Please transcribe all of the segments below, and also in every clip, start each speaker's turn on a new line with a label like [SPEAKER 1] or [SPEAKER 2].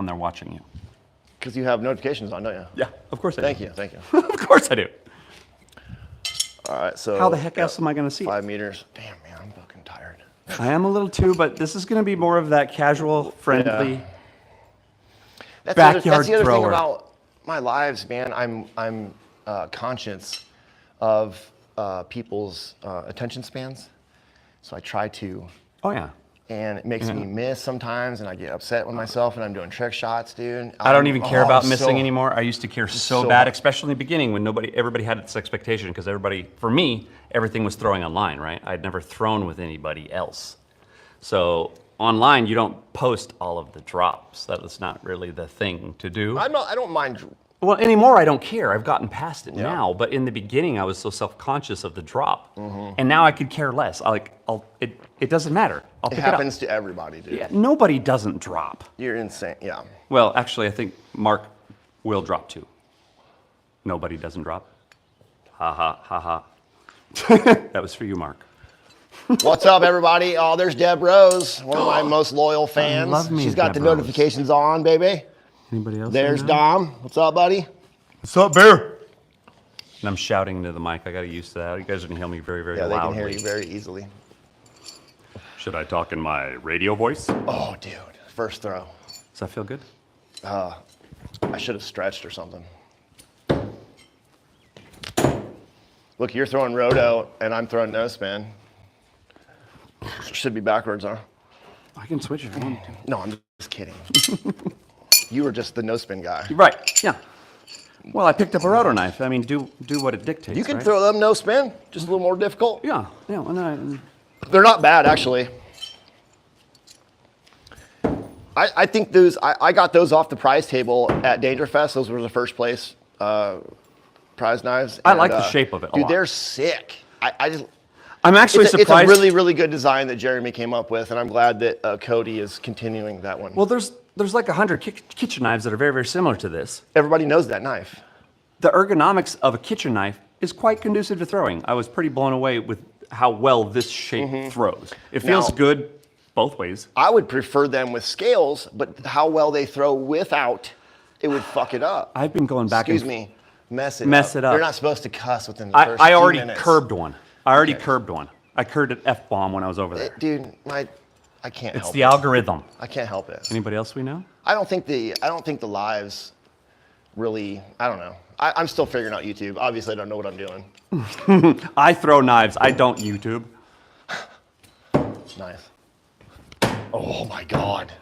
[SPEAKER 1] when they're watching you?
[SPEAKER 2] Because you have notifications on, don't you?
[SPEAKER 1] Yeah, of course I
[SPEAKER 2] Thank
[SPEAKER 1] do.
[SPEAKER 2] you, thank you.
[SPEAKER 1] Of course I do.
[SPEAKER 2] All right, so.
[SPEAKER 1] How the heck else am I going to see
[SPEAKER 2] 5
[SPEAKER 1] it?
[SPEAKER 2] meters. Damn, man, I'm fucking tired.
[SPEAKER 1] I am a little too, but this is going to be more of that casual, friendly backyard
[SPEAKER 2] That's the other thing
[SPEAKER 1] thrower.
[SPEAKER 2] about my lives, man. I'm conscious of people's attention spans, so I try to.
[SPEAKER 1] Oh yeah.
[SPEAKER 2] And it makes me miss sometimes, and I get upset with myself, and I'm doing trick shots, dude.
[SPEAKER 1] I don't even care about missing
[SPEAKER 2] so-
[SPEAKER 1] anymore. I used to care so
[SPEAKER 2] so
[SPEAKER 1] bad,
[SPEAKER 2] much.
[SPEAKER 1] especially in the beginning when everybody had this expectation, because for me, everything was throwing online, right? I'd never thrown with anybody else. So online, you don't post all of the drops. That was not really the thing to do.
[SPEAKER 2] I don't mind.
[SPEAKER 1] Well, anymore, I don't care. I've gotten past it now. But in the beginning, I was so self-conscious of the drop, and now I could care less. It doesn't matter. I'll
[SPEAKER 2] It
[SPEAKER 1] pick it up.
[SPEAKER 2] happens to everybody, dude.
[SPEAKER 1] Yeah, nobody doesn't drop.
[SPEAKER 2] You're insane. Yeah.
[SPEAKER 1] Well, actually, I think Mark will drop too. Nobody doesn't drop. Ha ha ha ha. That was for you, Mark.
[SPEAKER 2] What's up, everybody? Oh, there's Deb Rose, one of my most loyal fans.
[SPEAKER 1] love me
[SPEAKER 2] She's
[SPEAKER 1] a
[SPEAKER 2] got
[SPEAKER 1] Deb
[SPEAKER 2] the
[SPEAKER 1] Rose.
[SPEAKER 2] notifications on, baby.
[SPEAKER 1] Anybody else?
[SPEAKER 2] There's
[SPEAKER 1] right now?
[SPEAKER 2] Dom. What's up, buddy?
[SPEAKER 1] What's up, Bear? And I'm shouting into the mic. I got to get used to that. You guys can hear me very, very
[SPEAKER 2] Yeah, they
[SPEAKER 1] loudly.
[SPEAKER 2] can hear you very easily.
[SPEAKER 1] Should I talk in my radio voice?
[SPEAKER 2] Oh, dude. First throw.
[SPEAKER 1] Does that feel good?
[SPEAKER 2] I should have stretched or something. Look, you're throwing roto, and I'm throwing no spin. Should be backwards, huh?
[SPEAKER 1] I can switch if you want to.
[SPEAKER 2] No, I'm just kidding. You were just the no spin guy.
[SPEAKER 1] Right. Yeah. Well, I picked up a roto knife. I mean, do what it dictates.
[SPEAKER 2] You can
[SPEAKER 1] right?
[SPEAKER 2] throw them no spin, just a little more difficult.
[SPEAKER 1] Yeah. Yeah. Well,
[SPEAKER 2] They're not bad, actually. I think those, I got those off the prize table at Dangerfest. Those were the first place prize knives.
[SPEAKER 1] I like the shape of it a
[SPEAKER 2] Dude,
[SPEAKER 1] lot.
[SPEAKER 2] they're sick.
[SPEAKER 1] I'm actually
[SPEAKER 2] It's a
[SPEAKER 1] surprised.
[SPEAKER 2] really, really good design that Jeremy came up with, and I'm glad that Cody is continuing that one.
[SPEAKER 1] Well, there's like 100 kitchen knives that are very, very similar to this.
[SPEAKER 2] Everybody knows that knife.
[SPEAKER 1] The ergonomics of a kitchen knife is quite conducive to throwing. I was pretty blown away with how well this shape throws. It feels
[SPEAKER 2] Now-
[SPEAKER 1] good both ways.
[SPEAKER 2] I would prefer them with scales, but how well they throw without, it would fuck it up.
[SPEAKER 1] I've been going back
[SPEAKER 2] Excuse
[SPEAKER 1] and
[SPEAKER 2] me, mess it up. You're not supposed to cuss within the first
[SPEAKER 1] I
[SPEAKER 2] few
[SPEAKER 1] already
[SPEAKER 2] minutes.
[SPEAKER 1] curbed one. I already
[SPEAKER 2] Okay.
[SPEAKER 1] curbed one. I curbed an F-bomb when I was over there.
[SPEAKER 2] Dude, I can't
[SPEAKER 1] It's
[SPEAKER 2] help
[SPEAKER 1] the
[SPEAKER 2] it.
[SPEAKER 1] algorithm.
[SPEAKER 2] I can't help it.
[SPEAKER 1] Anybody else we know?
[SPEAKER 2] I don't think the lives really, I don't know. I'm still figuring out YouTube. Obviously, I don't know what I'm doing.
[SPEAKER 1] I throw knives. I don't YouTube.
[SPEAKER 2] Nice. Oh my God.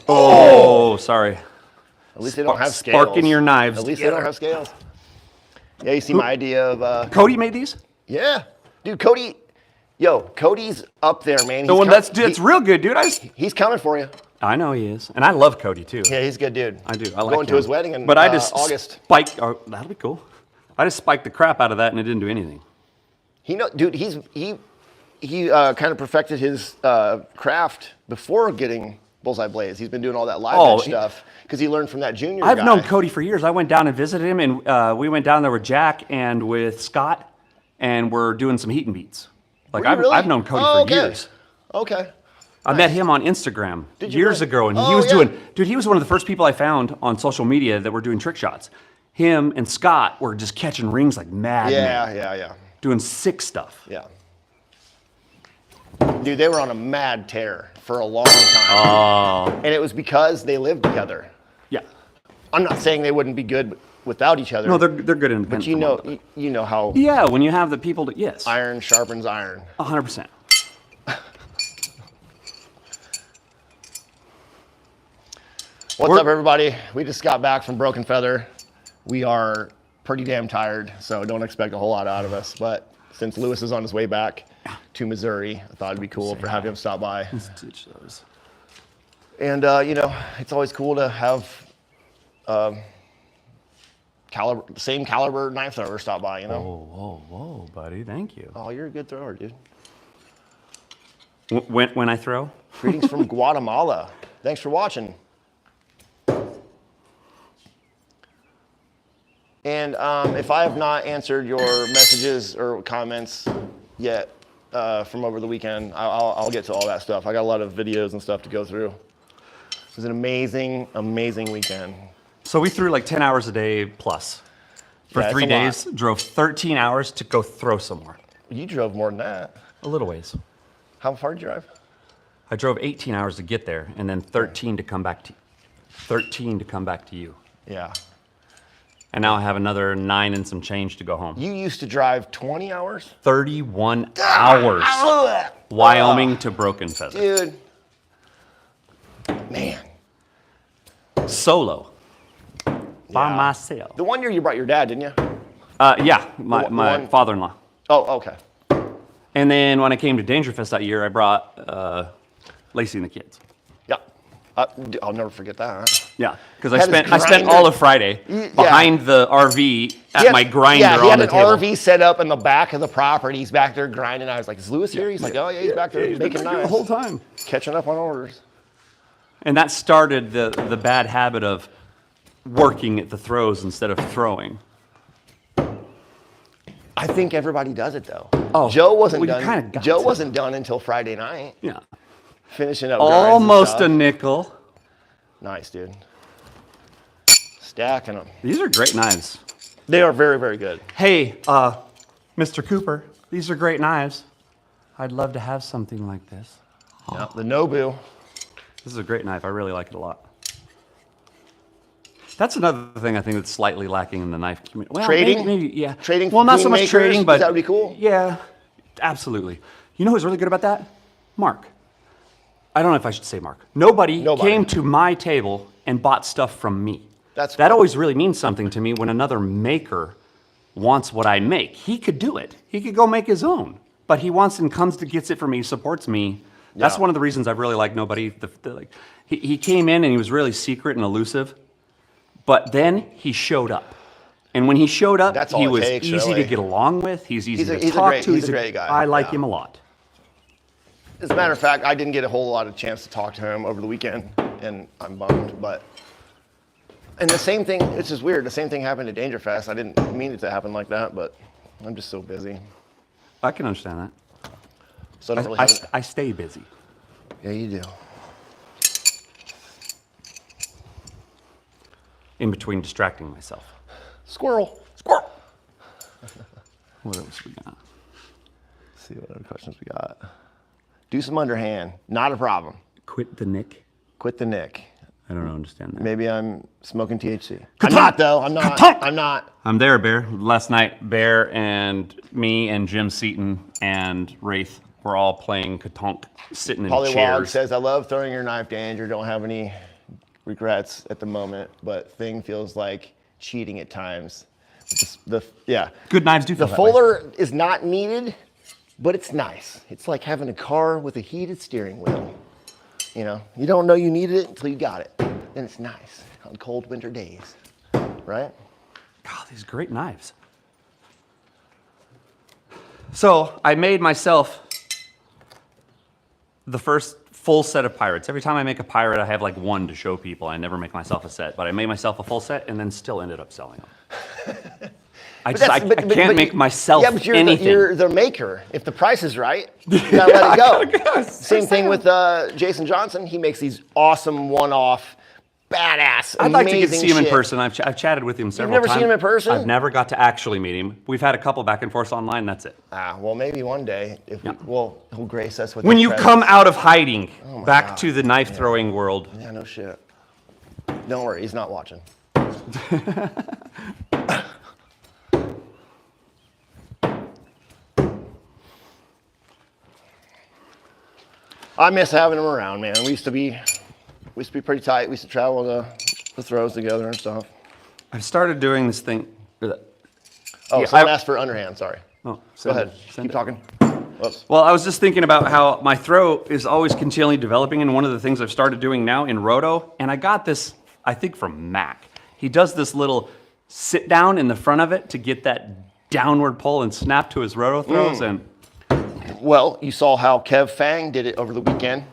[SPEAKER 1] Oh, sorry.
[SPEAKER 2] At least they don't have scales.
[SPEAKER 1] Sparking your knives
[SPEAKER 2] At least they don't
[SPEAKER 1] together.
[SPEAKER 2] have scales. Yeah, you see my idea of,
[SPEAKER 1] Cody made these?
[SPEAKER 2] yeah. Dude, Cody's up there, man.
[SPEAKER 1] No, that's real good, dude.
[SPEAKER 2] He's coming for you.
[SPEAKER 1] I know he is, and I love Cody too.
[SPEAKER 2] Yeah, he's a good dude.
[SPEAKER 1] I do. I like
[SPEAKER 2] Going to
[SPEAKER 1] him.
[SPEAKER 2] his wedding in
[SPEAKER 1] but I just
[SPEAKER 2] August.
[SPEAKER 1] spiked. Oh, that'll be cool. I just spiked the crap out of that, and it didn't do anything.
[SPEAKER 2] Dude, he kind of perfected his craft before getting Bullseye Blaze. He's been doing all that live edge stuff because he learned from that junior guy.
[SPEAKER 1] I've known Cody for years. I went down and visited him, and we went down there with Jack and with Scott, and we're doing some heat and beats. Like
[SPEAKER 2] Were you really?
[SPEAKER 1] I've known Cody
[SPEAKER 2] Oh,
[SPEAKER 1] for
[SPEAKER 2] okay.
[SPEAKER 1] years.
[SPEAKER 2] Okay.
[SPEAKER 1] I met him on Instagram
[SPEAKER 2] Did you
[SPEAKER 1] years
[SPEAKER 2] really?
[SPEAKER 1] ago, and
[SPEAKER 2] Oh,
[SPEAKER 1] he was
[SPEAKER 2] yeah.
[SPEAKER 1] doing. Dude, he was one of the first people I found on social media that were doing trick shots. Him and Scott were just catching rings like mad.
[SPEAKER 2] Yeah.
[SPEAKER 1] Doing sick stuff.
[SPEAKER 2] Yeah. Dude, they were on a mad tear for a long time. And it was because they lived together.
[SPEAKER 1] Yeah.
[SPEAKER 2] I'm not saying they wouldn't be good without each other.
[SPEAKER 1] No, they're good independent.
[SPEAKER 2] But you know how
[SPEAKER 1] Yeah, when you have the people to yes,
[SPEAKER 2] iron sharpens iron.
[SPEAKER 1] 100%.
[SPEAKER 2] What's up, everybody? We just got back from Broken Feather. We are pretty damn tired, so don't expect a whole lot out of us. But since Lewis is on his way back to Missouri, I thought it'd be cool for having him stop by.
[SPEAKER 1] Let's ditch those.
[SPEAKER 2] And it's always cool to have same caliber knife thrower stop by. You know.
[SPEAKER 1] Whoa, buddy! Thank you.
[SPEAKER 2] Oh, you're a good thrower, dude.
[SPEAKER 1] When I throw,
[SPEAKER 2] Greetings from Guatemala. Thanks for watching. And if I have not answered your messages or comments yet from over the weekend, I'll get to all that stuff. I got a lot of videos and stuff to go through. It was an amazing, amazing weekend.
[SPEAKER 1] So we threw like 10 hours a day plus for
[SPEAKER 2] Yeah, it's
[SPEAKER 1] 3
[SPEAKER 2] a
[SPEAKER 1] days.
[SPEAKER 2] lot.
[SPEAKER 1] Drove 13 hours to go throw somewhere.
[SPEAKER 2] You drove more than that.
[SPEAKER 1] A little ways.
[SPEAKER 2] How far did you drive?
[SPEAKER 1] I drove 18 hours to get there, and then 13 to come back to you.
[SPEAKER 2] Yeah.
[SPEAKER 1] And now I have another 9 and some change to go home.
[SPEAKER 2] You used to drive 20 hours?
[SPEAKER 1] 31 hours. Wyoming to Broken Feather.
[SPEAKER 2] Dude. Man.
[SPEAKER 1] Solo. By
[SPEAKER 2] Yeah.
[SPEAKER 1] myself.
[SPEAKER 2] The one year you brought your dad, didn't you?
[SPEAKER 1] Yeah,
[SPEAKER 2] The
[SPEAKER 1] my
[SPEAKER 2] one-
[SPEAKER 1] father-in-law.
[SPEAKER 2] Oh, okay.
[SPEAKER 1] And then when I came to Dangerfest that year, I brought Lacey and the kids.
[SPEAKER 2] Yeah. I'll never forget that.
[SPEAKER 1] Yeah, because
[SPEAKER 2] Had his
[SPEAKER 1] I spent
[SPEAKER 2] grinder.
[SPEAKER 1] all of Friday
[SPEAKER 2] Yeah.
[SPEAKER 1] behind the RV at
[SPEAKER 2] He had-
[SPEAKER 1] my grinder
[SPEAKER 2] yeah, he
[SPEAKER 1] on
[SPEAKER 2] had
[SPEAKER 1] the
[SPEAKER 2] an
[SPEAKER 1] table.
[SPEAKER 2] RV set up in the back of the property. He's back there grinding. I was like, is Lewis here? He's like, oh, yeah, he's back there making knives.
[SPEAKER 1] the whole time.
[SPEAKER 2] Catching up on orders.
[SPEAKER 1] And that started the bad habit of working at the throws instead of throwing.
[SPEAKER 2] I think everybody does it, though.
[SPEAKER 1] Oh,
[SPEAKER 2] Joe wasn't
[SPEAKER 1] well, you
[SPEAKER 2] done.
[SPEAKER 1] kinda got
[SPEAKER 2] Joe
[SPEAKER 1] to.
[SPEAKER 2] wasn't done until Friday night,
[SPEAKER 1] Yeah.
[SPEAKER 2] finishing up grinds and
[SPEAKER 1] Almost a
[SPEAKER 2] stuff.
[SPEAKER 1] nickel.
[SPEAKER 2] Nice, dude. Stacking them.
[SPEAKER 1] These are great knives.
[SPEAKER 2] They are very, very good.
[SPEAKER 1] Hey, Mr. Cooper, these are great knives. I'd love to have something like this.
[SPEAKER 2] Yeah, the Nobu.
[SPEAKER 1] This is a great knife. I really like it a lot. That's another thing I think that's slightly lacking in the knife community. Well,
[SPEAKER 2] Trading?
[SPEAKER 1] maybe, yeah.
[SPEAKER 2] Trading
[SPEAKER 1] Well, not so
[SPEAKER 2] between
[SPEAKER 1] much
[SPEAKER 2] makers?
[SPEAKER 1] trading, but
[SPEAKER 2] That would be cool.
[SPEAKER 1] Yeah, absolutely. You know who's really good about that? Mark. I don't know if I should say Mark. Nobody came to my table and bought stuff from me. That always really means something to me when another maker wants what I make. He could do it. He could go make his own, but he wants and comes to gets it from me, supports me. That's
[SPEAKER 2] Yeah.
[SPEAKER 1] one of the reasons I've really liked Nobody. He came in and he was really secret and elusive, but then he showed up. And when he showed up,
[SPEAKER 2] That's all
[SPEAKER 1] he
[SPEAKER 2] it
[SPEAKER 1] was
[SPEAKER 2] takes,
[SPEAKER 1] easy
[SPEAKER 2] really.
[SPEAKER 1] to get along with. He's easy to
[SPEAKER 2] he's a
[SPEAKER 1] talk
[SPEAKER 2] great-
[SPEAKER 1] to.
[SPEAKER 2] he's a great guy.
[SPEAKER 1] I like
[SPEAKER 2] Yeah.
[SPEAKER 1] him a lot.
[SPEAKER 2] As a matter of fact, I didn't get a whole lot of chance to talk to him over the weekend, and I'm bummed. But and the same thing, it's just weird. The same thing happened at Dangerfest. I didn't mean it to happen like that, but I'm just so busy.
[SPEAKER 1] I can understand that.
[SPEAKER 2] So I don't really have it.
[SPEAKER 1] I stay busy.
[SPEAKER 2] Yeah, you do.
[SPEAKER 1] In between distracting myself.
[SPEAKER 2] Squirrel. Squirrel.
[SPEAKER 1] What else we got?
[SPEAKER 2] Let's see what other questions we got. Do some underhand. Not a problem.
[SPEAKER 1] Quit the nick.
[SPEAKER 2] Quit the nick.
[SPEAKER 1] I don't understand that.
[SPEAKER 2] Maybe I'm smoking THC. I'm not, though. I'm not. I'm not.
[SPEAKER 1] I'm there, Bear. Last night, Bear and me and Jim Seaton and Wraith were all playing Katonk, sitting in
[SPEAKER 2] Pollywog
[SPEAKER 1] chairs.
[SPEAKER 2] says, I love throwing your knife, Danger. Don't have any regrets at the moment, but thing feels like cheating at times. Yeah.
[SPEAKER 1] Good knives do
[SPEAKER 2] The
[SPEAKER 1] feel that way.
[SPEAKER 2] fuller is not needed, but it's nice. It's like having a car with a heated steering wheel. You know, you don't know you needed it until you got it. Then it's nice on cold winter days, right?
[SPEAKER 1] God, these great knives. So I made myself the first full set of pirates. Every time I make a pirate, I have like one to show people. I never make myself a set, but I made myself a full set and then still ended up selling them. I can't make myself
[SPEAKER 2] yeah, but you're
[SPEAKER 1] anything.
[SPEAKER 2] you're the maker. If the price is right, you gotta let it go. Same thing with Jason Johnson. He makes these awesome one-off, badass,
[SPEAKER 1] I'd like to get to
[SPEAKER 2] amazing
[SPEAKER 1] see him in
[SPEAKER 2] shit.
[SPEAKER 1] person. I've chatted with him several
[SPEAKER 2] never
[SPEAKER 1] times.
[SPEAKER 2] seen him in person?
[SPEAKER 1] I've never got to actually meet him. We've had a couple back and forth online. That's it.
[SPEAKER 2] Well, maybe one day, if he'll grace us with
[SPEAKER 1] When
[SPEAKER 2] his
[SPEAKER 1] you
[SPEAKER 2] presence.
[SPEAKER 1] come out of hiding back
[SPEAKER 2] God.
[SPEAKER 1] to the knife throwing world,
[SPEAKER 2] Yeah, no shit. Don't worry, he's not watching. I miss having him around, man. We used to be pretty tight. We used to travel the throws together and stuff.
[SPEAKER 1] I've started doing this thing.
[SPEAKER 2] Oh,
[SPEAKER 1] Yeah,
[SPEAKER 2] someone
[SPEAKER 1] I-
[SPEAKER 2] asked for underhand. Sorry.
[SPEAKER 1] Oh,
[SPEAKER 2] Go
[SPEAKER 1] send
[SPEAKER 2] ahead.
[SPEAKER 1] it, send
[SPEAKER 2] Keep
[SPEAKER 1] it.
[SPEAKER 2] talking. Whoops.
[SPEAKER 1] Well, I was just thinking about how my throw is always continually developing, and one of the things I've started doing now in Roto, and I got this, I think, from Mac. He does this little sit down in the front of it to get that downward pull and snap to his Roto throws, and
[SPEAKER 2] Well, you saw how Kev Fang did it over the weekend.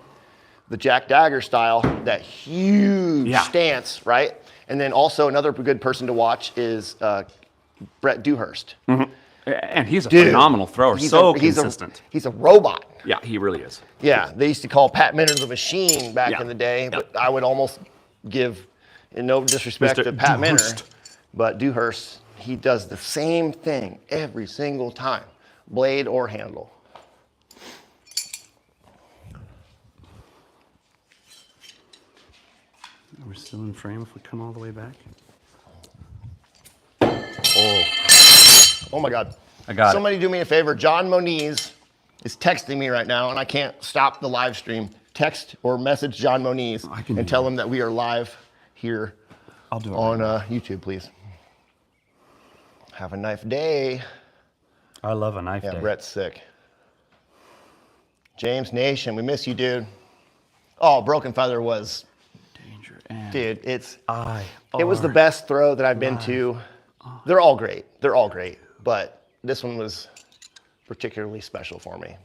[SPEAKER 2] The Jack Dagger style, that huge
[SPEAKER 1] Yeah.
[SPEAKER 2] stance, right? And then also another good person to watch is Brett Dewhurst.
[SPEAKER 1] And he's a
[SPEAKER 2] Dude,
[SPEAKER 1] phenomenal thrower,
[SPEAKER 2] he's
[SPEAKER 1] so
[SPEAKER 2] he's
[SPEAKER 1] consistent.
[SPEAKER 2] He's a robot.
[SPEAKER 1] Yeah, he really is.
[SPEAKER 2] Yeah, they used to call Pat Minter the machine back
[SPEAKER 1] Yeah.
[SPEAKER 2] in the day,
[SPEAKER 1] Yeah.
[SPEAKER 2] but I would almost give, in no disrespect
[SPEAKER 1] Mr.
[SPEAKER 2] to Pat Minter,
[SPEAKER 1] Dewhurst.
[SPEAKER 2] but Dewhurst, he does the same thing every single time, blade or handle.
[SPEAKER 1] We're still in frame if we come all the way back.
[SPEAKER 2] Oh my God.
[SPEAKER 1] I got it.
[SPEAKER 2] Somebody do me a favor. John Moniz is texting me right now, and I can't stop the live stream. Text or message John Moniz
[SPEAKER 1] I can
[SPEAKER 2] and
[SPEAKER 1] do
[SPEAKER 2] tell
[SPEAKER 1] that.
[SPEAKER 2] him that we are live here
[SPEAKER 1] I'll do it.
[SPEAKER 2] on YouTube, please. Have a knife day.
[SPEAKER 1] I love a knife
[SPEAKER 2] Yeah,
[SPEAKER 1] day.
[SPEAKER 2] Brett's sick. James Nation, we miss you, dude. Oh, Broken Feather was,
[SPEAKER 1] Danger and
[SPEAKER 2] dude, it
[SPEAKER 1] it
[SPEAKER 2] was the best throw that I've been to. They're all great. They're all great. But this one was particularly special for me.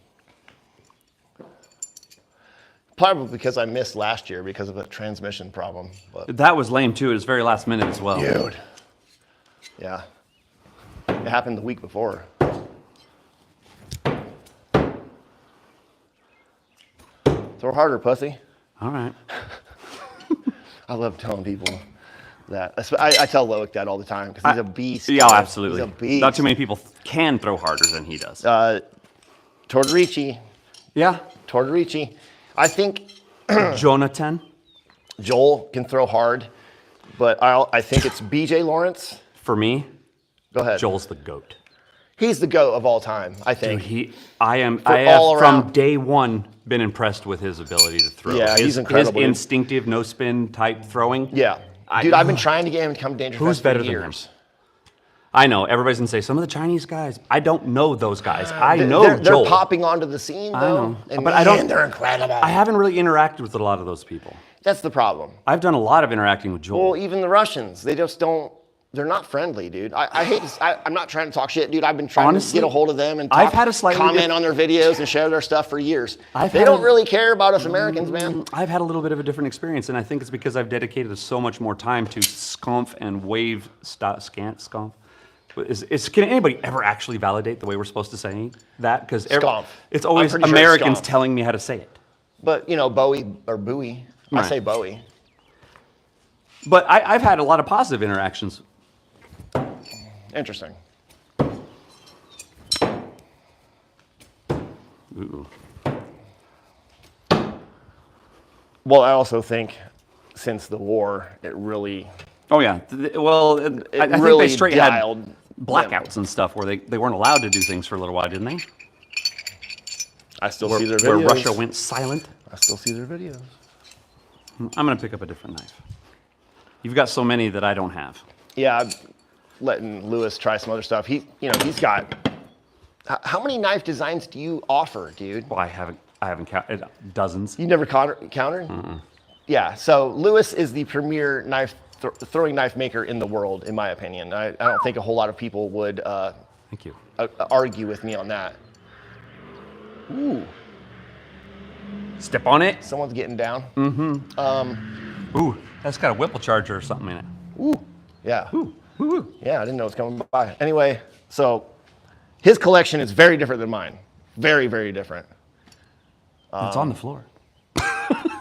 [SPEAKER 2] Probably because I missed last year because of a transmission problem. But
[SPEAKER 1] That was lame too. It was very last minute as well.
[SPEAKER 2] dude. Yeah. It happened the week before. Throw harder, pussy.
[SPEAKER 1] All right.
[SPEAKER 2] I love telling people that. I tell Loic that all the time because he's a beast.
[SPEAKER 1] Yeah,
[SPEAKER 2] dude.
[SPEAKER 1] absolutely.
[SPEAKER 2] He's a beast.
[SPEAKER 1] Not too many people can throw harder than he does.
[SPEAKER 2] Tortorici.
[SPEAKER 1] Yeah.
[SPEAKER 2] Tortorici. I think
[SPEAKER 1] Jonathan.
[SPEAKER 2] Joel can throw hard, but I think it's BJ Lawrence.
[SPEAKER 1] For me,
[SPEAKER 2] Go ahead.
[SPEAKER 1] Joel's the GOAT.
[SPEAKER 2] He's the GOAT of all time, I think.
[SPEAKER 1] Dude, I have
[SPEAKER 2] all
[SPEAKER 1] from
[SPEAKER 2] around-
[SPEAKER 1] day one been impressed with his ability to throw.
[SPEAKER 2] Yeah,
[SPEAKER 1] his,
[SPEAKER 2] he's incredible.
[SPEAKER 1] His instinctive no spin type throwing.
[SPEAKER 2] Yeah. Dude, I've been trying to get him to come to Danger
[SPEAKER 1] Who's
[SPEAKER 2] Fest
[SPEAKER 1] better
[SPEAKER 2] for
[SPEAKER 1] than him?
[SPEAKER 2] years.
[SPEAKER 1] I know everybody's gonna say some of the Chinese guys. I don't know those guys. I know
[SPEAKER 2] They're
[SPEAKER 1] Joel.
[SPEAKER 2] popping onto the scene, though.
[SPEAKER 1] I know,
[SPEAKER 2] And
[SPEAKER 1] but I don't.
[SPEAKER 2] man, they're incredible.
[SPEAKER 1] I haven't really interacted with a lot of those people.
[SPEAKER 2] That's the problem.
[SPEAKER 1] I've done a lot of interacting with Joel.
[SPEAKER 2] Well, even the Russians, they just don't. They're not friendly, dude. I hate to. I'm not trying to talk shit, dude. I've been trying
[SPEAKER 1] Honestly,
[SPEAKER 2] to get a hold of them and
[SPEAKER 1] I've had a slightly
[SPEAKER 2] comment
[SPEAKER 1] diff-
[SPEAKER 2] on their videos and share their stuff for years.
[SPEAKER 1] I've
[SPEAKER 2] They
[SPEAKER 1] had
[SPEAKER 2] don't
[SPEAKER 1] a-
[SPEAKER 2] really care about us Americans, man.
[SPEAKER 1] I've had a little bit of a different experience, and I think it's because I've dedicated so much more time to scomp and wave scomp. Can anybody ever actually validate the way we're supposed to say that? Because
[SPEAKER 2] Scomp.
[SPEAKER 1] it's always
[SPEAKER 2] I'm pretty sure it's
[SPEAKER 1] Americans
[SPEAKER 2] scomp.
[SPEAKER 1] telling me how to say it.
[SPEAKER 2] But Bowie or Bowie. I
[SPEAKER 1] Right.
[SPEAKER 2] say Bowie.
[SPEAKER 1] But I've had a lot of positive interactions.
[SPEAKER 2] Interesting.
[SPEAKER 1] Ooh.
[SPEAKER 2] Well, I also think since the war, it really
[SPEAKER 1] Oh yeah. Well, I think
[SPEAKER 2] really
[SPEAKER 1] they straight had
[SPEAKER 2] dialed
[SPEAKER 1] blackouts and stuff where they weren't allowed to do things for a little while, didn't they?
[SPEAKER 2] I still
[SPEAKER 1] Where,
[SPEAKER 2] see their
[SPEAKER 1] where
[SPEAKER 2] videos.
[SPEAKER 1] Russia went silent.
[SPEAKER 2] I still see their videos.
[SPEAKER 1] I'm gonna pick up a different knife. You've got so many that I don't have.
[SPEAKER 2] Yeah, I'm letting Lewis try some other stuff. He's got. How many knife designs do you offer, dude?
[SPEAKER 1] Well, I haven't counted dozens.
[SPEAKER 2] You never countered? Yeah. So Lewis is the premier throwing knife maker in the world, in my opinion. I don't think a whole lot of people would
[SPEAKER 1] Thank you.
[SPEAKER 2] argue with me on that. Ooh,
[SPEAKER 1] Step on it.
[SPEAKER 2] someone's getting down.
[SPEAKER 1] Ooh, that's got a Whipple charger or something in it.
[SPEAKER 2] Ooh, yeah.
[SPEAKER 1] Ooh, ooh.
[SPEAKER 2] Yeah, I didn't know it was coming by. Anyway, so his collection is very different than mine. Very, very different.
[SPEAKER 1] It's on the floor.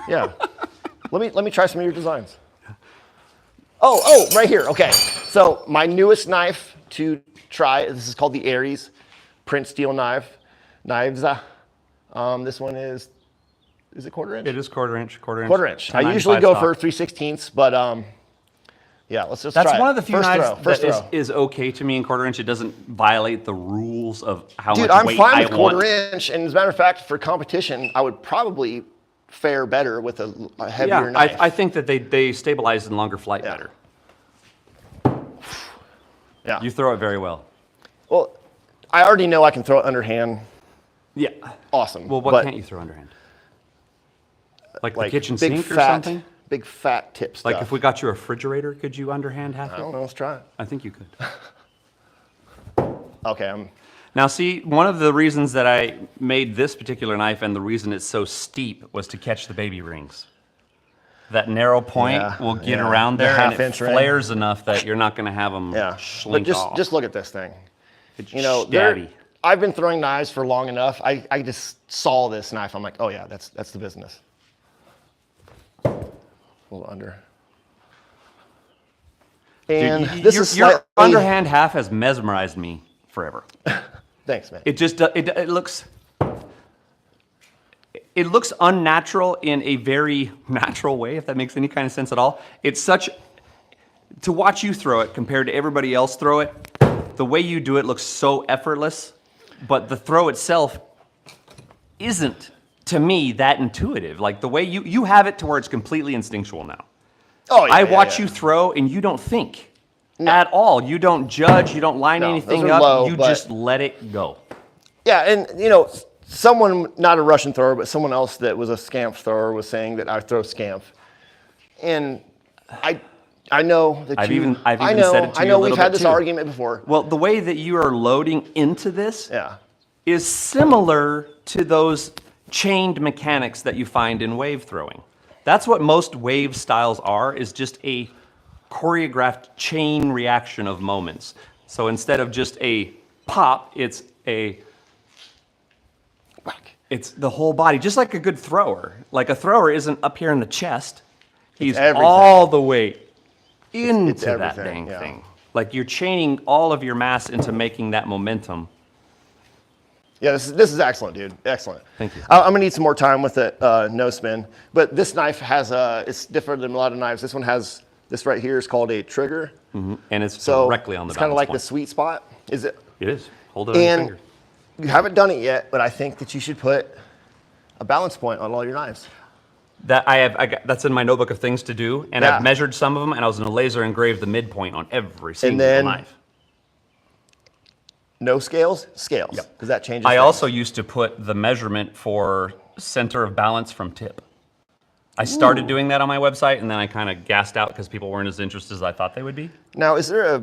[SPEAKER 2] Yeah. let me try some of your designs. Oh, right here. Okay. So my newest knife to try, this is called the Aries print steel knives. This one is it quarter inch?
[SPEAKER 1] It is quarter inch.
[SPEAKER 2] Quarter inch. I
[SPEAKER 1] 1095
[SPEAKER 2] usually go
[SPEAKER 1] stock.
[SPEAKER 2] for 3/16, but yeah, let's just
[SPEAKER 1] That's
[SPEAKER 2] try
[SPEAKER 1] one
[SPEAKER 2] it.
[SPEAKER 1] of the few
[SPEAKER 2] First
[SPEAKER 1] knives
[SPEAKER 2] throw, first
[SPEAKER 1] that
[SPEAKER 2] throw.
[SPEAKER 1] is okay to me in quarter inch. It doesn't violate the rules of how
[SPEAKER 2] Dude,
[SPEAKER 1] much
[SPEAKER 2] I'm
[SPEAKER 1] weight
[SPEAKER 2] fine
[SPEAKER 1] I
[SPEAKER 2] with quarter
[SPEAKER 1] want.
[SPEAKER 2] inch, and as a matter of fact, for competition, I would probably fare better with a heavier
[SPEAKER 1] Yeah,
[SPEAKER 2] knife.
[SPEAKER 1] I think that they stabilize in longer flight
[SPEAKER 2] Yeah.
[SPEAKER 1] better.
[SPEAKER 2] Yeah.
[SPEAKER 1] You throw it very well.
[SPEAKER 2] Well, I already know I can throw it underhand.
[SPEAKER 1] Yeah.
[SPEAKER 2] Awesome.
[SPEAKER 1] Well, what
[SPEAKER 2] but
[SPEAKER 1] can't you throw underhand? Like the
[SPEAKER 2] like
[SPEAKER 1] kitchen
[SPEAKER 2] big
[SPEAKER 1] sink or
[SPEAKER 2] fat,
[SPEAKER 1] something?
[SPEAKER 2] Big fat tip stuff.
[SPEAKER 1] Like if we got you a refrigerator, could you underhand half
[SPEAKER 2] I
[SPEAKER 1] it?
[SPEAKER 2] don't know. Let's try it.
[SPEAKER 1] I think you could.
[SPEAKER 2] Okay.
[SPEAKER 1] Now, see, one of the reasons that I made this particular knife and the reason it's so steep was to catch the baby rings. That narrow point
[SPEAKER 2] Yeah,
[SPEAKER 1] will get
[SPEAKER 2] The
[SPEAKER 1] around there and it
[SPEAKER 2] half-inch ring.
[SPEAKER 1] flares enough that you're not going to have them
[SPEAKER 2] Yeah. But
[SPEAKER 1] slink off.
[SPEAKER 2] just look at this thing.
[SPEAKER 1] It's
[SPEAKER 2] You know,
[SPEAKER 1] stabby.
[SPEAKER 2] I've been throwing knives for long enough. I just saw this knife. I'm like, oh yeah, that's the business. A little under. And
[SPEAKER 1] Dude,
[SPEAKER 2] this
[SPEAKER 1] your,
[SPEAKER 2] is
[SPEAKER 1] your
[SPEAKER 2] slightly,
[SPEAKER 1] underhand half has mesmerized me forever.
[SPEAKER 2] Thanks, man.
[SPEAKER 1] It just it looks unnatural in a very natural way, if that makes any kind of sense at all. It's such to watch you throw it compared to everybody else throw it. The way you do it looks so effortless, but the throw itself isn't to me that intuitive. Like the way you have it to where it's completely instinctual now.
[SPEAKER 2] Oh yeah.
[SPEAKER 1] I
[SPEAKER 2] yeah,
[SPEAKER 1] watch
[SPEAKER 2] yeah.
[SPEAKER 1] you throw and you don't think at all. You don't judge, you don't line
[SPEAKER 2] No,
[SPEAKER 1] anything
[SPEAKER 2] those are
[SPEAKER 1] up,
[SPEAKER 2] low,
[SPEAKER 1] you
[SPEAKER 2] but-
[SPEAKER 1] just let it go.
[SPEAKER 2] Yeah, and you know, someone, not a Russian thrower, but someone else that was a scamp thrower was saying that I throw scamp. And I know that
[SPEAKER 1] I've
[SPEAKER 2] you,
[SPEAKER 1] even
[SPEAKER 2] I know,
[SPEAKER 1] said it to
[SPEAKER 2] I
[SPEAKER 1] you
[SPEAKER 2] know
[SPEAKER 1] a
[SPEAKER 2] we've
[SPEAKER 1] little
[SPEAKER 2] had
[SPEAKER 1] bit
[SPEAKER 2] this
[SPEAKER 1] too.
[SPEAKER 2] argument before.
[SPEAKER 1] Well, the way that you are loading into this
[SPEAKER 2] Yeah.
[SPEAKER 1] is similar to those chained mechanics that you find in wave throwing. That's what most wave styles are, is just a choreographed chain reaction of moments. So instead of just a pop, it's the whole body, just like a good thrower. Like a thrower isn't up here in the chest. He's
[SPEAKER 2] everything.
[SPEAKER 1] all the way into that
[SPEAKER 2] everything,
[SPEAKER 1] dang
[SPEAKER 2] yeah.
[SPEAKER 1] thing. Like you're chaining all of your mass into making that momentum.
[SPEAKER 2] Yeah, this is excellent, dude. Excellent.
[SPEAKER 1] Thank you.
[SPEAKER 2] I'm gonna need some more time with it, no spin. But this knife has it's different than a lot of knives. This one has, this right here is called a trigger.
[SPEAKER 1] And it's
[SPEAKER 2] So
[SPEAKER 1] directly on the
[SPEAKER 2] it's kind of
[SPEAKER 1] balance
[SPEAKER 2] like the
[SPEAKER 1] point.
[SPEAKER 2] sweet spot. Is it?
[SPEAKER 1] It is. Hold it on your
[SPEAKER 2] And
[SPEAKER 1] finger.
[SPEAKER 2] you haven't done it yet, but I think that you should put a balance point on all your knives.
[SPEAKER 1] That's in my notebook of things to do, and
[SPEAKER 2] Yeah.
[SPEAKER 1] I've measured some of them, and I was gonna laser engrave the midpoint on every single
[SPEAKER 2] then
[SPEAKER 1] knife.
[SPEAKER 2] No scales? Scales.
[SPEAKER 1] Yep.
[SPEAKER 2] Because that changes
[SPEAKER 1] I
[SPEAKER 2] things.
[SPEAKER 1] also used to put the measurement for center of balance from tip. I started doing that on my website, and then I kind of gassed out because people weren't as interested as I thought they would be.
[SPEAKER 2] Now, is there a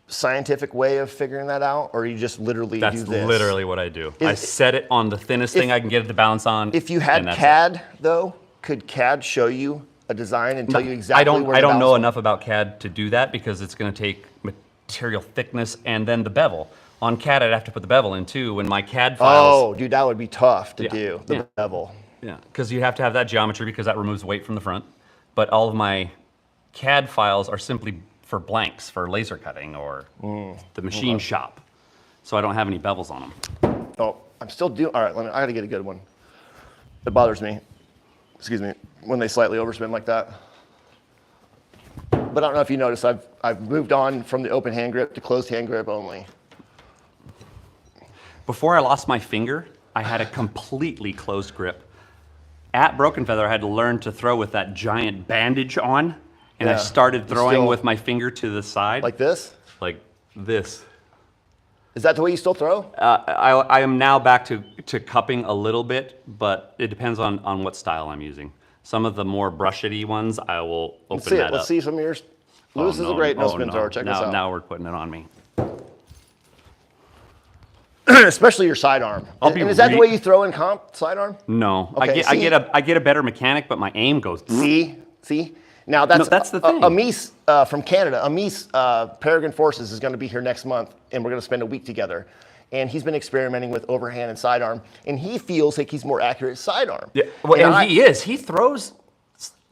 [SPEAKER 2] scientific way of figuring that out, or you just literally
[SPEAKER 1] That's
[SPEAKER 2] do this?
[SPEAKER 1] literally what I do. I set it on the thinnest thing I can get it to balance on.
[SPEAKER 2] If you had
[SPEAKER 1] and that's it.
[SPEAKER 2] CAD, though, could CAD show you a design and tell you exactly
[SPEAKER 1] I don't
[SPEAKER 2] where the
[SPEAKER 1] know
[SPEAKER 2] balance-
[SPEAKER 1] enough about CAD to do that because it's going to take material thickness and then the bevel. On CAD, I'd have to put the bevel in too. When my CAD files,
[SPEAKER 2] Oh, dude, that would be tough to
[SPEAKER 1] Yeah,
[SPEAKER 2] do, the
[SPEAKER 1] yeah.
[SPEAKER 2] bevel.
[SPEAKER 1] yeah, because you have to have that geometry because that removes weight from the front. But all of my CAD files are simply for blanks for laser cutting or the machine shop, so I don't have any bevels on them.
[SPEAKER 2] Oh, I'm still doing, all right, I gotta get a good one. It bothers me, excuse me, when they slightly overspin like that. But I don't know if you noticed, I've moved on from the open hand grip to closed hand grip only.
[SPEAKER 1] Before I lost my finger, I had a completely closed grip. At Broken Feather, I had to learn to throw with that giant bandage on, and I
[SPEAKER 2] Yeah.
[SPEAKER 1] started
[SPEAKER 2] You
[SPEAKER 1] throwing
[SPEAKER 2] still-
[SPEAKER 1] with my finger to the side,
[SPEAKER 2] Like this?
[SPEAKER 1] like this.
[SPEAKER 2] Is that the way you still throw?
[SPEAKER 1] I am now back to cupping a little bit, but it depends on what style I'm using. Some of the more brushety ones, I will open
[SPEAKER 2] Let's see
[SPEAKER 1] that
[SPEAKER 2] it, let's
[SPEAKER 1] up.
[SPEAKER 2] see some of yours.
[SPEAKER 1] Oh,
[SPEAKER 2] Lewis is a great no spin
[SPEAKER 1] no.
[SPEAKER 2] thrower, check
[SPEAKER 1] now,
[SPEAKER 2] this out.
[SPEAKER 1] Now we're putting it on me.
[SPEAKER 2] Especially your sidearm.
[SPEAKER 1] I'll be
[SPEAKER 2] And is that the
[SPEAKER 1] re-
[SPEAKER 2] way you throw in comp, sidearm?
[SPEAKER 1] No,
[SPEAKER 2] Okay,
[SPEAKER 1] I
[SPEAKER 2] see-
[SPEAKER 1] get a better mechanic, but my aim goes.
[SPEAKER 2] See? Now that's,
[SPEAKER 1] that's the thing.
[SPEAKER 2] Amis from Canada. Amis Peregrine Forces is going to be here next month, and we're going to spend a week together. And he's been experimenting with overhand and sidearm, and he feels like he's more accurate sidearm.
[SPEAKER 1] Yeah, well, and
[SPEAKER 2] he
[SPEAKER 1] is. He throws.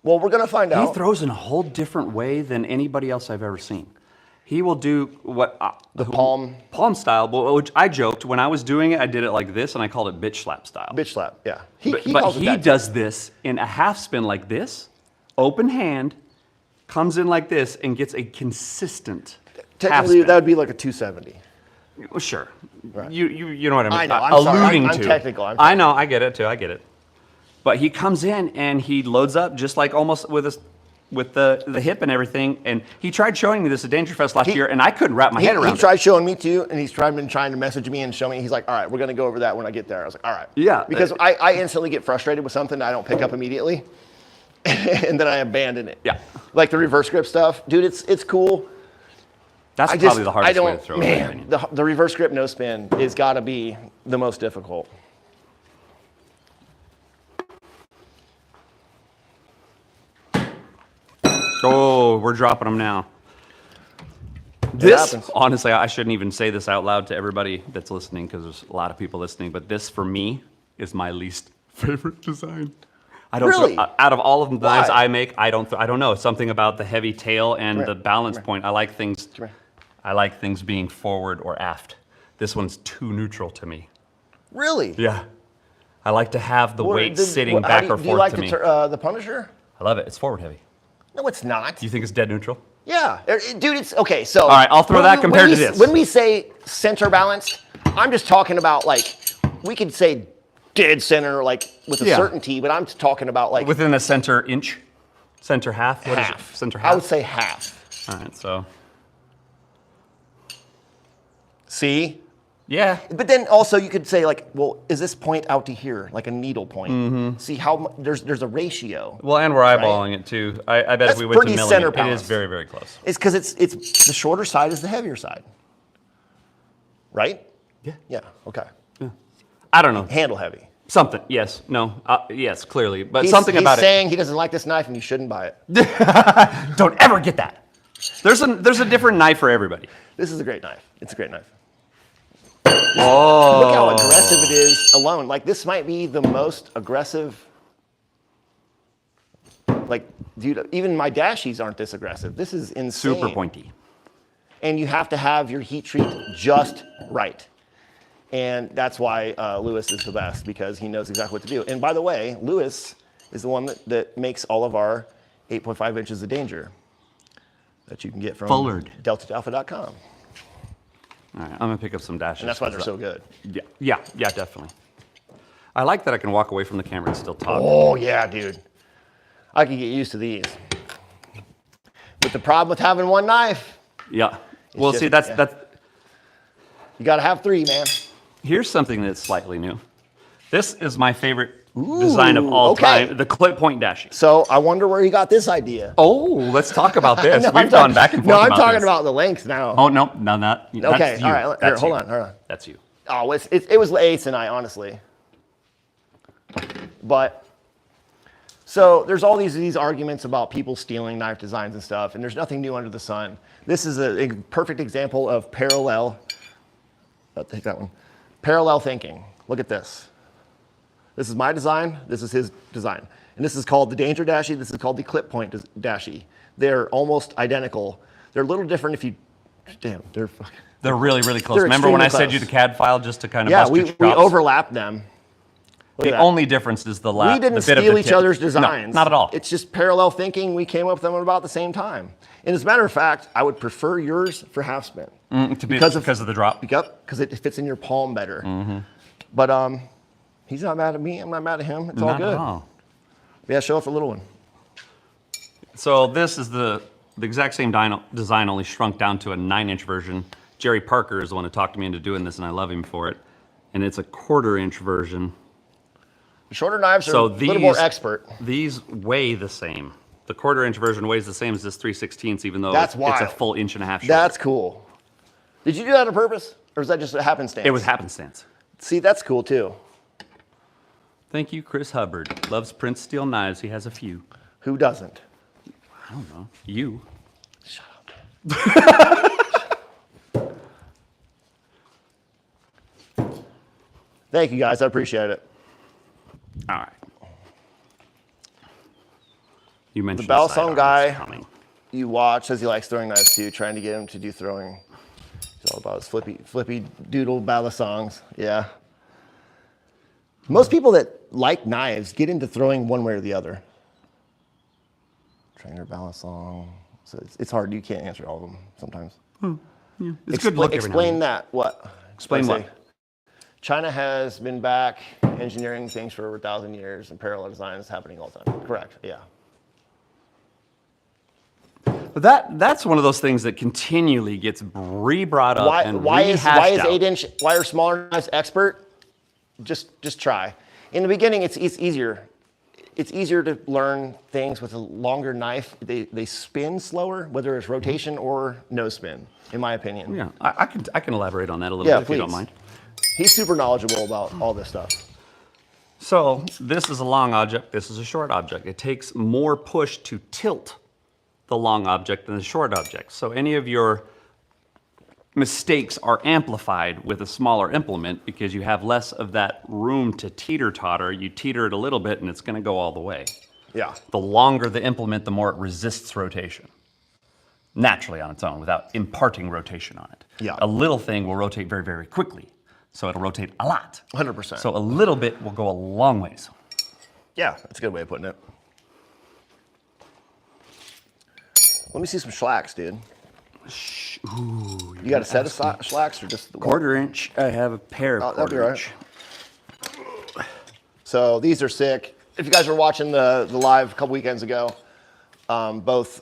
[SPEAKER 2] Well, we're going to find
[SPEAKER 1] He
[SPEAKER 2] out.
[SPEAKER 1] throws in a whole different way than anybody else I've ever seen. He will do what
[SPEAKER 2] The palm
[SPEAKER 1] style, which I joked when I was doing it. I did it like this, and I called it bitch slap style.
[SPEAKER 2] bitch slap. Yeah,
[SPEAKER 1] But
[SPEAKER 2] calls it
[SPEAKER 1] he
[SPEAKER 2] that.
[SPEAKER 1] does this in a half spin like this, open hand, comes in like this, and gets a consistent half
[SPEAKER 2] Technically,
[SPEAKER 1] spin.
[SPEAKER 2] that would be like a 270.
[SPEAKER 1] Well, sure.
[SPEAKER 2] Right.
[SPEAKER 1] You know what I mean?
[SPEAKER 2] I know, I'm sorry,
[SPEAKER 1] alluding
[SPEAKER 2] I'm
[SPEAKER 1] to.
[SPEAKER 2] technical, I'm
[SPEAKER 1] I know. I get it too. I get it. But he comes in and he loads up just like almost with the hip and everything. And he tried showing me this at Dangerfest last year, and I couldn't wrap my head around
[SPEAKER 2] He
[SPEAKER 1] it.
[SPEAKER 2] tried showing me too, and he's been trying to message me and show me. He's like, all right, we're going to go over that when I get there. I was like, all right.
[SPEAKER 1] Yeah.
[SPEAKER 2] Because I instantly get frustrated with something that I don't pick up immediately, and then I abandon it.
[SPEAKER 1] Yeah.
[SPEAKER 2] Like the reverse grip stuff. Dude, it's cool.
[SPEAKER 1] That's
[SPEAKER 2] I
[SPEAKER 1] probably the hardest way to throw it. in my
[SPEAKER 2] Man,
[SPEAKER 1] opinion.
[SPEAKER 2] the reverse grip no spin is got to be the most difficult.
[SPEAKER 1] Oh, we're dropping them now. This,
[SPEAKER 2] happens.
[SPEAKER 1] honestly, I shouldn't even say this out loud to everybody that's listening because there's a lot of people listening, but this for me is my least favorite design. I don't
[SPEAKER 2] Really?
[SPEAKER 1] out of all of the knives
[SPEAKER 2] Why?
[SPEAKER 1] I make, I don't know. Something about the heavy tail and
[SPEAKER 2] Come
[SPEAKER 1] the
[SPEAKER 2] here.
[SPEAKER 1] balance
[SPEAKER 2] Come here.
[SPEAKER 1] point.
[SPEAKER 2] here.
[SPEAKER 1] I like things being forward or aft. This one's too neutral to me.
[SPEAKER 2] Really?
[SPEAKER 1] Yeah. I like to have the weight sitting
[SPEAKER 2] how
[SPEAKER 1] back
[SPEAKER 2] do you,
[SPEAKER 1] or
[SPEAKER 2] do you
[SPEAKER 1] forth
[SPEAKER 2] like
[SPEAKER 1] to me.
[SPEAKER 2] the Punisher?
[SPEAKER 1] I love it. It's forward heavy.
[SPEAKER 2] No, it's not.
[SPEAKER 1] Do you think it's dead neutral?
[SPEAKER 2] Yeah, dude, it's okay. So,
[SPEAKER 1] All right, I'll throw that compared to this.
[SPEAKER 2] When we say center balanced, I'm just talking about like we could say dead center like with a
[SPEAKER 1] Yeah.
[SPEAKER 2] certainty, but I'm just talking about like
[SPEAKER 1] Within a center inch? Center half? What is
[SPEAKER 2] half.
[SPEAKER 1] it? Center
[SPEAKER 2] I
[SPEAKER 1] half?
[SPEAKER 2] would say half.
[SPEAKER 1] All right, so.
[SPEAKER 2] See,
[SPEAKER 1] Yeah.
[SPEAKER 2] but then also you could say like, well, is this point out to here like a needle point?
[SPEAKER 1] Mm-hmm.
[SPEAKER 2] See how there's a ratio.
[SPEAKER 1] Well, and we're eyeballing it too. I bet
[SPEAKER 2] That's
[SPEAKER 1] if we went to
[SPEAKER 2] pretty
[SPEAKER 1] milling
[SPEAKER 2] center
[SPEAKER 1] it, it is
[SPEAKER 2] balanced.
[SPEAKER 1] very, very close.
[SPEAKER 2] It's because it's the shorter side is the heavier side, right?
[SPEAKER 1] Yeah.
[SPEAKER 2] Yeah. Okay.
[SPEAKER 1] I don't know.
[SPEAKER 2] Handle heavy.
[SPEAKER 1] Something. Yes. No. Yes, clearly. But
[SPEAKER 2] He's
[SPEAKER 1] something about
[SPEAKER 2] saying he doesn't like this knife and you shouldn't buy it.
[SPEAKER 1] it. Don't ever get that. There's a different knife for everybody.
[SPEAKER 2] This is a great knife. It's a great knife.
[SPEAKER 1] Oh.
[SPEAKER 2] Look how aggressive it is alone. Like this might be the most aggressive. Like, dude, even my dashies aren't this aggressive. This is insane.
[SPEAKER 1] Super pointy.
[SPEAKER 2] And you have to have your heat treat just right. And that's why Lewis is the best because he knows exactly what to do. And by the way, Lewis is the one that makes all of our 8.5 inches of danger that you can get from
[SPEAKER 1] Fullard.
[SPEAKER 2] deltaalpha.com.
[SPEAKER 1] All right, I'm gonna pick up some dashes.
[SPEAKER 2] And that's why they're so good.
[SPEAKER 1] Yeah, definitely. I like that I can walk away from the camera and still talk.
[SPEAKER 2] Oh, yeah, dude. I can get used to these. But the problem with having one knife,
[SPEAKER 1] Yeah. Well,
[SPEAKER 2] just-
[SPEAKER 1] see, that's
[SPEAKER 2] yeah. You got to have three, man.
[SPEAKER 1] Here's something that's slightly new. This is my favorite design of all
[SPEAKER 2] okay.
[SPEAKER 1] time, the clip point dashi.
[SPEAKER 2] So I wonder where he got this idea.
[SPEAKER 1] Oh, let's talk about this.
[SPEAKER 2] No,
[SPEAKER 1] We've
[SPEAKER 2] I'm
[SPEAKER 1] gone
[SPEAKER 2] talk-
[SPEAKER 1] back and forth.
[SPEAKER 2] No, I'm
[SPEAKER 1] about
[SPEAKER 2] talking
[SPEAKER 1] this.
[SPEAKER 2] about the length now.
[SPEAKER 1] Oh no, not
[SPEAKER 2] okay,
[SPEAKER 1] that's you.
[SPEAKER 2] all right. Here,
[SPEAKER 1] That's
[SPEAKER 2] hold
[SPEAKER 1] you.
[SPEAKER 2] on, hold on.
[SPEAKER 1] That's you.
[SPEAKER 2] Oh, it was Ace and I, honestly. But so there's all these arguments about people stealing knife designs and stuff, and there's nothing new under the sun. This is a perfect example of parallel. I'll take that one. Parallel thinking. Look at this. This is my design. This is his design, and this is called the Danger Dashi. This is called the Clip Point Dashi. They're almost identical. They're a little different if you. Damn, they're fucking.
[SPEAKER 1] They're really, really close.
[SPEAKER 2] They're
[SPEAKER 1] Remember when I
[SPEAKER 2] extremely
[SPEAKER 1] sent you
[SPEAKER 2] close.
[SPEAKER 1] the CAD file just to kind of
[SPEAKER 2] Yeah,
[SPEAKER 1] bust
[SPEAKER 2] we
[SPEAKER 1] your chops?
[SPEAKER 2] overlapped them. Look
[SPEAKER 1] The
[SPEAKER 2] at that.
[SPEAKER 1] only difference is the
[SPEAKER 2] We didn't
[SPEAKER 1] the bit of
[SPEAKER 2] steal
[SPEAKER 1] the
[SPEAKER 2] each
[SPEAKER 1] tip.
[SPEAKER 2] other's designs.
[SPEAKER 1] No, not at all.
[SPEAKER 2] It's just parallel thinking. We came up with them at about the same time. And as a matter of fact, I would prefer yours for half spin.
[SPEAKER 1] because of the drop.
[SPEAKER 2] Yep, because it fits in your palm better.
[SPEAKER 1] Mm-hmm.
[SPEAKER 2] But he's not mad at me. I'm not mad at him. It's all
[SPEAKER 1] Not
[SPEAKER 2] good.
[SPEAKER 1] at all.
[SPEAKER 2] Yeah, show off the little one.
[SPEAKER 1] So this is the exact same design, only shrunk down to a 9-inch version. Jerry Parker is the one who talked me into doing this, and I love him for it. And it's a 1/4-inch version.
[SPEAKER 2] Shorter knives are
[SPEAKER 1] So
[SPEAKER 2] a little more
[SPEAKER 1] these-
[SPEAKER 2] expert.
[SPEAKER 1] These weigh the same. The 1/4-inch version weighs the same as this 3/16, even though
[SPEAKER 2] That's
[SPEAKER 1] it's a
[SPEAKER 2] wild.
[SPEAKER 1] full inch and a half shorter.
[SPEAKER 2] That's cool. Did you do that on purpose? Or is that just a happenstance?
[SPEAKER 1] It was happenstance.
[SPEAKER 2] See, that's cool too.
[SPEAKER 1] Thank you, Chris Hubbard. Loves Prince steel knives. He has a few.
[SPEAKER 2] Who doesn't?
[SPEAKER 1] I don't know. You.
[SPEAKER 2] Shut up. Thank you guys. I appreciate it.
[SPEAKER 1] All right. You mentioned
[SPEAKER 2] The Bell
[SPEAKER 1] sidearms
[SPEAKER 2] Song guy.
[SPEAKER 1] coming.
[SPEAKER 2] You watch, says he likes throwing knives too, trying to get him to do throwing. It's all about his flippy doodle ballad songs. Yeah. Most people that like knives get into throwing one way or the other. Trainer ballad song. So it's hard. You can't answer all of them sometimes.
[SPEAKER 1] It's good look every now and
[SPEAKER 2] Explain
[SPEAKER 1] then.
[SPEAKER 2] that. What?
[SPEAKER 1] Explain
[SPEAKER 2] Let's
[SPEAKER 1] what?
[SPEAKER 2] see. China has been back engineering things for over 1,000 years, and parallel design is happening all the time. Correct. Yeah.
[SPEAKER 1] But that's one of those things that continually gets re-brought up and
[SPEAKER 2] Why is
[SPEAKER 1] rehashed out.
[SPEAKER 2] 8-inch? Why are smaller knives expert? Just try. In the beginning, it's easier. It's easier to learn things with a longer knife. They spin slower, whether it's rotation or no spin, in my opinion.
[SPEAKER 1] Yeah, I can elaborate on that a little
[SPEAKER 2] Yeah,
[SPEAKER 1] bit if you don't
[SPEAKER 2] please.
[SPEAKER 1] mind.
[SPEAKER 2] He's super knowledgeable about all this stuff.
[SPEAKER 1] So this is a long object, this is a short object. It takes more push to tilt the long object than the short object. So any of your mistakes are amplified with a smaller implement because you have less of that room to teeter-totter. You teeter it a little bit and it's gonna go all the way.
[SPEAKER 2] Yeah.
[SPEAKER 1] The longer the implement, the more it resists rotation. Naturally on its own, without imparting rotation on it.
[SPEAKER 2] Yeah.
[SPEAKER 1] A little thing will rotate very, very quickly. So it'll rotate a lot.
[SPEAKER 2] 100%.
[SPEAKER 1] So a little bit will go a long ways.
[SPEAKER 2] Yeah, that's a good way of putting it. Let me see some schlacks, dude.
[SPEAKER 1] Ooh,
[SPEAKER 2] You got a set of schlacks or just the one?
[SPEAKER 1] 1/4 inch. I have a pair of
[SPEAKER 2] that'd be
[SPEAKER 1] 1/4
[SPEAKER 2] right.
[SPEAKER 1] inch.
[SPEAKER 2] So these are sick. If you guys were watching the live a couple weekends ago, both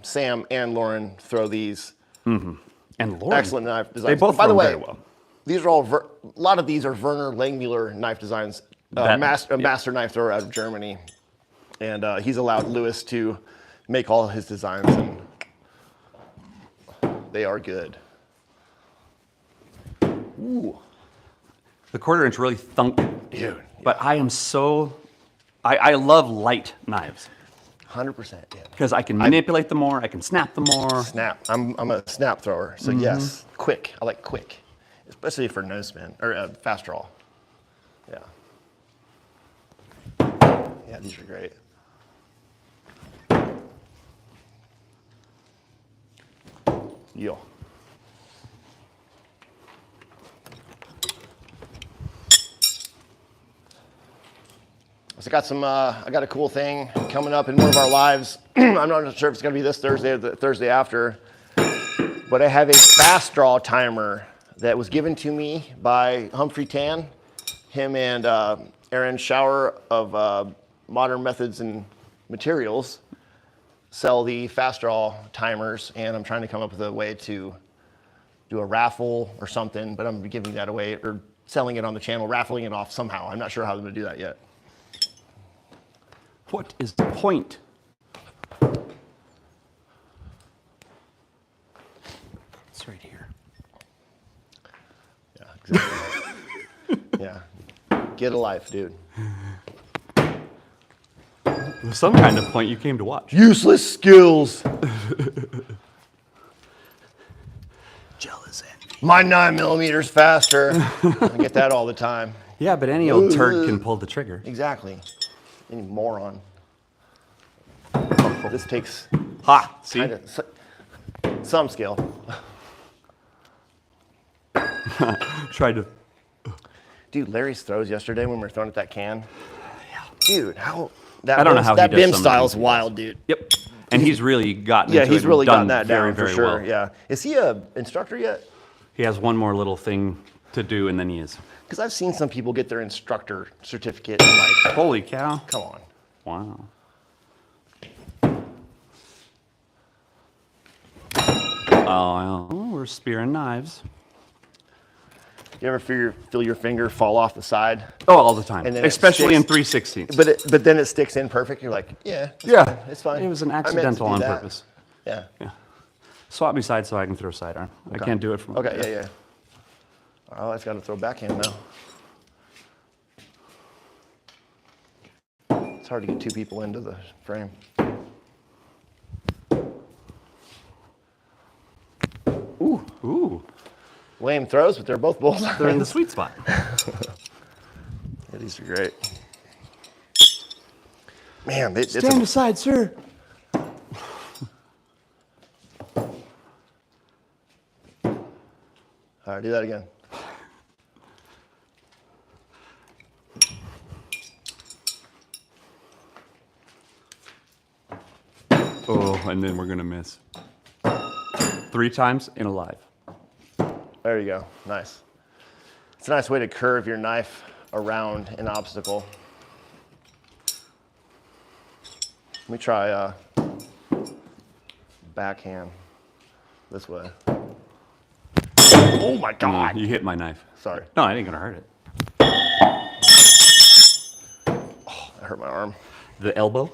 [SPEAKER 2] Sam and Lauren throw these.
[SPEAKER 1] And Lauren,
[SPEAKER 2] Excellent knife designs.
[SPEAKER 1] They both
[SPEAKER 2] By the
[SPEAKER 1] throw
[SPEAKER 2] way,
[SPEAKER 1] very well.
[SPEAKER 2] these are all a lot of these are Werner Langmuller knife designs. A master knife thrower out of Germany, and he's allowed Lewis to make all his designs, and they are good. Ooh,
[SPEAKER 1] The 1/4 inch really thunk.
[SPEAKER 2] dude,
[SPEAKER 1] But I am so, I love light knives
[SPEAKER 2] 100%. Yeah.
[SPEAKER 1] because I can manipulate them more, I can snap them more.
[SPEAKER 2] Snap. I'm a snap thrower, so yes, quick. I like quick, especially for nose spin or fast draw. Yeah. Yeah, these are great. Yo. So I got a cool thing coming up in one of our lives. I'm not sure if it's gonna be this Thursday or the Thursday after, but I have a fast draw timer that was given to me by Humphrey Tan. Him and Aaron Shower of Modern Methods and Materials sell the fast draw timers, and I'm trying to come up with a way to do a raffle or something, but I'm giving that away or selling it on the channel, raffling it off somehow. I'm not sure how I'm gonna do that yet.
[SPEAKER 1] What is the point? It's right here.
[SPEAKER 2] Yeah, exactly. Yeah. Get a life, dude.
[SPEAKER 1] There's some kind of point you came to watch.
[SPEAKER 2] Useless skills.
[SPEAKER 1] Jealous envy.
[SPEAKER 2] My 9mm faster. I get that all the time.
[SPEAKER 1] Yeah, but any old turd can pull the trigger.
[SPEAKER 2] Exactly. Any moron. This takes
[SPEAKER 1] Ha! See?
[SPEAKER 2] kind of some skill.
[SPEAKER 1] Tried to.
[SPEAKER 2] Dude, Larry's throws yesterday when we were throwing at that can. Dude, how that
[SPEAKER 1] I don't know how
[SPEAKER 2] that
[SPEAKER 1] he does
[SPEAKER 2] BIM
[SPEAKER 1] some of
[SPEAKER 2] style's
[SPEAKER 1] these.
[SPEAKER 2] wild, dude.
[SPEAKER 1] Yep. And he's really gotten
[SPEAKER 2] Yeah,
[SPEAKER 1] into
[SPEAKER 2] he's
[SPEAKER 1] it
[SPEAKER 2] really
[SPEAKER 1] and
[SPEAKER 2] gotten that
[SPEAKER 1] very,
[SPEAKER 2] down for
[SPEAKER 1] very
[SPEAKER 2] sure.
[SPEAKER 1] well.
[SPEAKER 2] Yeah. Is he a instructor yet?
[SPEAKER 1] He has one more little thing to do, and then he is.
[SPEAKER 2] Because I've seen some people get their instructor certificate and like,
[SPEAKER 1] Holy cow!
[SPEAKER 2] come on.
[SPEAKER 1] Wow. Oh, well, we're spearing knives.
[SPEAKER 2] You ever feel your finger fall off the side?
[SPEAKER 1] Oh, all the time,
[SPEAKER 2] And then it
[SPEAKER 1] especially in
[SPEAKER 2] sticks.
[SPEAKER 1] 3/16.
[SPEAKER 2] But then it sticks in perfect. You're like, yeah,
[SPEAKER 1] Yeah,
[SPEAKER 2] it's fine.
[SPEAKER 1] It was an
[SPEAKER 2] I meant to
[SPEAKER 1] accidental
[SPEAKER 2] do
[SPEAKER 1] on
[SPEAKER 2] that.
[SPEAKER 1] purpose.
[SPEAKER 2] Yeah.
[SPEAKER 1] Yeah. Swap me side so I can throw sidearm. I can't do it from.
[SPEAKER 2] Okay, yeah. Oh, I've got to throw backhand now. It's hard to get two people into the frame.
[SPEAKER 1] Ooh,
[SPEAKER 2] Lame throws, but they're both bullseyes.
[SPEAKER 1] they're in the sweet spot.
[SPEAKER 2] Yeah, these are great. Man, it's
[SPEAKER 1] Stand aside, sir.
[SPEAKER 2] all right, do that again.
[SPEAKER 1] Oh, and then we're gonna miss. 3 times in a live.
[SPEAKER 2] There you go. Nice. It's a nice way to curve your knife around an obstacle. Let me try backhand this way. Oh my God.
[SPEAKER 1] You hit my knife.
[SPEAKER 2] Sorry,
[SPEAKER 1] No, I ain't gonna hurt it.
[SPEAKER 2] that hurt my arm.
[SPEAKER 1] The elbow?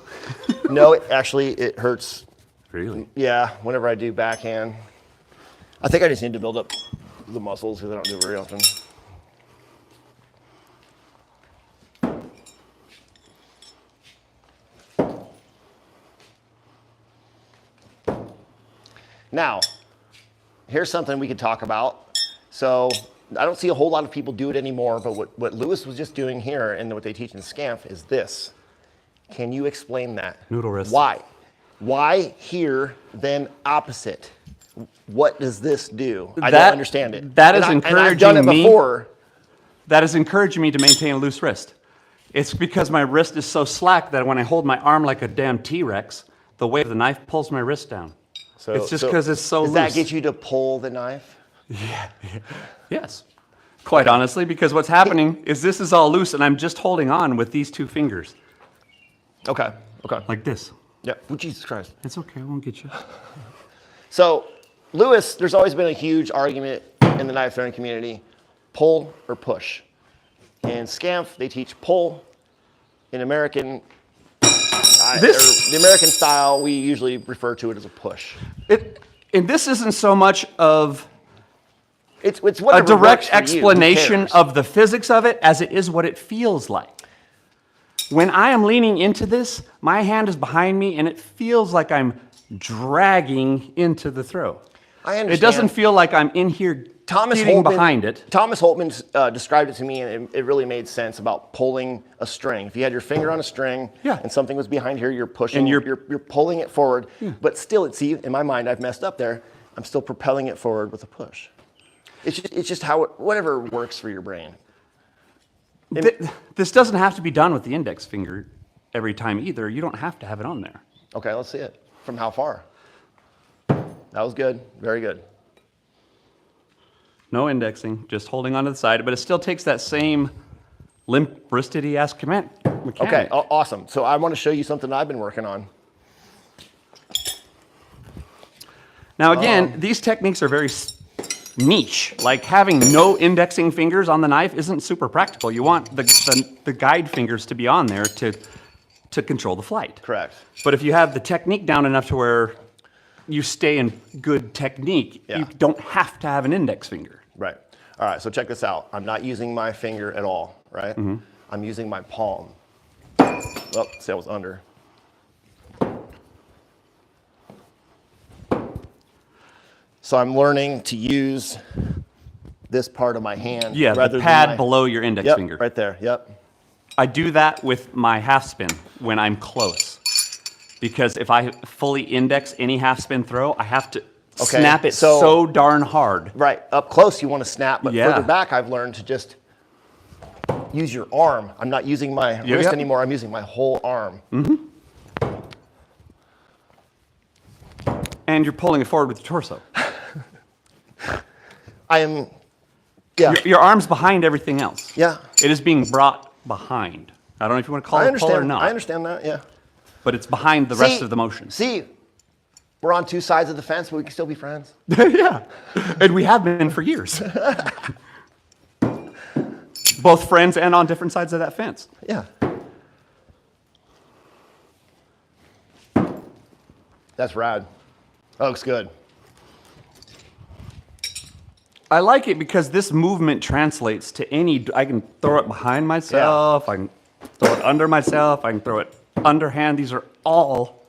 [SPEAKER 2] No, actually, it hurts.
[SPEAKER 1] Really?
[SPEAKER 2] Yeah, whenever I do backhand. I think I just need to build up the muscles because I don't do it very often. Now, here's something we could talk about. So I don't see a whole lot of people do it anymore, but what Lewis was just doing here and what they teach in Scamp is this. Can you explain that?
[SPEAKER 1] Noodle wrist.
[SPEAKER 2] Why? Why here, then opposite? What does this do? I don't understand it.
[SPEAKER 1] That is
[SPEAKER 2] and
[SPEAKER 1] encouraging
[SPEAKER 2] I've done it
[SPEAKER 1] me.
[SPEAKER 2] before.
[SPEAKER 1] That is encouraging me to maintain a loose wrist. It's because my wrist is so slack that when I hold my arm like a damn T-Rex, the weight of the knife pulls my wrist down.
[SPEAKER 2] So,
[SPEAKER 1] it's just because it's so
[SPEAKER 2] does
[SPEAKER 1] loose.
[SPEAKER 2] Does that get you to pull the knife?
[SPEAKER 1] Yes. Quite honestly, because what's happening is this is all loose and I'm just holding on with these two fingers.
[SPEAKER 2] Okay. Okay.
[SPEAKER 1] Like this.
[SPEAKER 2] Yeah. Oh, Jesus Christ.
[SPEAKER 1] It's okay, I won't get you.
[SPEAKER 2] So, Lewis, there's always been a huge argument in the knife throwing community, pull or push. In Scamp, they teach pull. In American, the American style, we usually refer to it as a push.
[SPEAKER 1] And this isn't so much of
[SPEAKER 2] It's
[SPEAKER 1] a
[SPEAKER 2] whatever
[SPEAKER 1] direct
[SPEAKER 2] works for you. Who
[SPEAKER 1] explanation
[SPEAKER 2] cares?
[SPEAKER 1] of the physics of it as it is what it feels like. When I am leaning into this, my hand is behind me and it feels like I'm dragging into the throw.
[SPEAKER 2] I understand.
[SPEAKER 1] It doesn't feel like I'm in here getting behind it.
[SPEAKER 2] Thomas Holtman described it to me, and it really made sense about pulling a string. If you had your finger on a string and something was behind here, you're pushing,
[SPEAKER 1] And
[SPEAKER 2] you're pulling it forward. But still, see, in my mind, I've messed up there. I'm still propelling it forward with a push. It's just how whatever works for your brain.
[SPEAKER 1] This doesn't have to be done with the index finger every time either. You don't have to have it on there.
[SPEAKER 2] Okay, let's see it. From how far? That was good. Very good.
[SPEAKER 1] No indexing, just holding onto the side, but it still takes that same limp wristedy-ass mechanic.
[SPEAKER 2] Okay, awesome. So I want to show you something I've been working on.
[SPEAKER 1] Now again, these techniques are very niche. Like having no indexing fingers on the knife isn't super practical. You want the guide fingers to be on there to control the flight.
[SPEAKER 2] Correct.
[SPEAKER 1] But if you have the technique down enough to where you stay in good technique, you don't have to have an index finger.
[SPEAKER 2] Right. All right, so check this out. I'm not using my finger at all, right? I'm using my palm. Oh, see, I was under. So I'm learning to use this part of my hand.
[SPEAKER 1] Yeah,
[SPEAKER 2] rather
[SPEAKER 1] the pad
[SPEAKER 2] than
[SPEAKER 1] below your index
[SPEAKER 2] Yep,
[SPEAKER 1] finger.
[SPEAKER 2] right there, yep.
[SPEAKER 1] I do that with my half spin when I'm close. Because if I fully index any half spin throw, I have to snap it so darn hard.
[SPEAKER 2] Right, up close you want to snap, but
[SPEAKER 1] Yeah.
[SPEAKER 2] further back I've learned to just use your arm. I'm not using my wrist anymore, I'm using my whole arm.
[SPEAKER 1] And you're pulling it forward with your torso.
[SPEAKER 2] I am, yeah.
[SPEAKER 1] Your arm's behind everything else.
[SPEAKER 2] Yeah.
[SPEAKER 1] It is being brought behind. I don't know if you want to call it pull or not.
[SPEAKER 2] I understand that, yeah.
[SPEAKER 1] But it's behind the rest of the motion.
[SPEAKER 2] See, we're on two sides of the fence, but we can still be friends.
[SPEAKER 1] Yeah. And we have been for years. Both friends and on different sides of that fence.
[SPEAKER 2] Yeah. That's rad. That looks good.
[SPEAKER 1] I like it because this movement translates to any, I can throw it behind myself, I can throw it under myself, I can throw it underhand. These are all.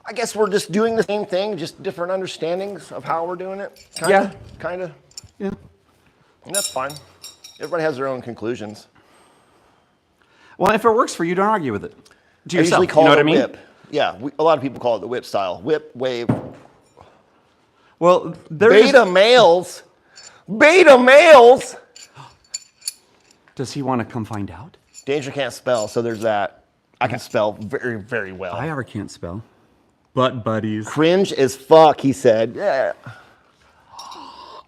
[SPEAKER 2] I guess we're just doing the same thing, just different understandings of how we're doing it. Kind of.
[SPEAKER 1] Yeah.
[SPEAKER 2] And that's fine. Everybody has their own conclusions.
[SPEAKER 1] Well, if it works for you, don't argue with it. To
[SPEAKER 2] I
[SPEAKER 1] yourself,
[SPEAKER 2] usually call
[SPEAKER 1] you know
[SPEAKER 2] it
[SPEAKER 1] what I
[SPEAKER 2] a
[SPEAKER 1] mean?
[SPEAKER 2] whip. Yeah, a lot of people call it the whip style. Whip, wave.
[SPEAKER 1] Well,
[SPEAKER 2] Beta males. Beta males.
[SPEAKER 1] Does he want to come find out?
[SPEAKER 2] Danger can't spell, so there's that. I can spell very, very well.
[SPEAKER 1] I ever can't spell. Butt buddies.
[SPEAKER 2] Cringe as fuck, he said. Yeah.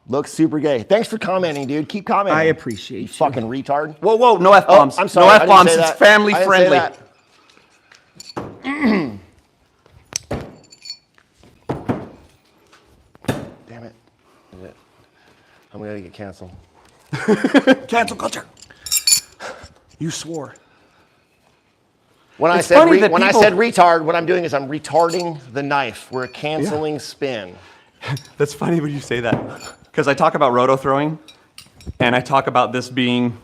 [SPEAKER 2] Looks super gay. Thanks for commenting, dude. Keep commenting.
[SPEAKER 1] I appreciate you.
[SPEAKER 2] Fucking retard.
[SPEAKER 1] Whoa, whoa, no F-bombs.
[SPEAKER 2] I'm sorry.
[SPEAKER 1] No
[SPEAKER 2] I didn't
[SPEAKER 1] F-bombs.
[SPEAKER 2] say
[SPEAKER 1] It's
[SPEAKER 2] that.
[SPEAKER 1] family
[SPEAKER 2] I didn't
[SPEAKER 1] friendly.
[SPEAKER 2] say that. Damn it. I'm gonna get canceled.
[SPEAKER 1] Cancel culture. You swore.
[SPEAKER 2] When I
[SPEAKER 1] It's
[SPEAKER 2] said
[SPEAKER 1] funny that
[SPEAKER 2] when I
[SPEAKER 1] people-
[SPEAKER 2] said retard, what I'm doing is I'm retarding the knife. We're canceling spin.
[SPEAKER 1] That's funny when you say that. Because I talk about roto throwing, and I talk about this being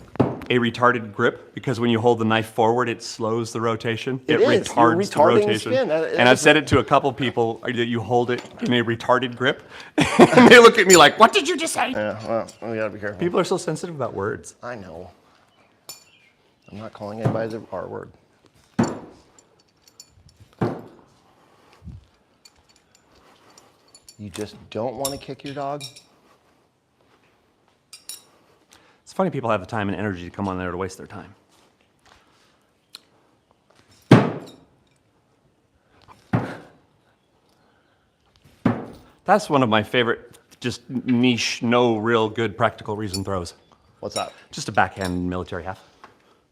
[SPEAKER 1] a retarded grip because when you hold the knife forward, it slows the rotation.
[SPEAKER 2] It is. You're
[SPEAKER 1] retards the
[SPEAKER 2] retarding the
[SPEAKER 1] rotation.
[SPEAKER 2] spin. That
[SPEAKER 1] And I've said it to a couple people that you hold it in a retarded grip, and they look at me like, "What did you just say?"
[SPEAKER 2] Yeah, well, we gotta be careful.
[SPEAKER 1] People are so sensitive about words.
[SPEAKER 2] I know. I'm not calling anybody the R word. You just don't want to kick your dog?
[SPEAKER 1] It's funny people have the time and energy to come on there to waste their time. That's one of my favorite, just niche, no real good practical reason throws.
[SPEAKER 2] What's that?
[SPEAKER 1] Just a backhand military half.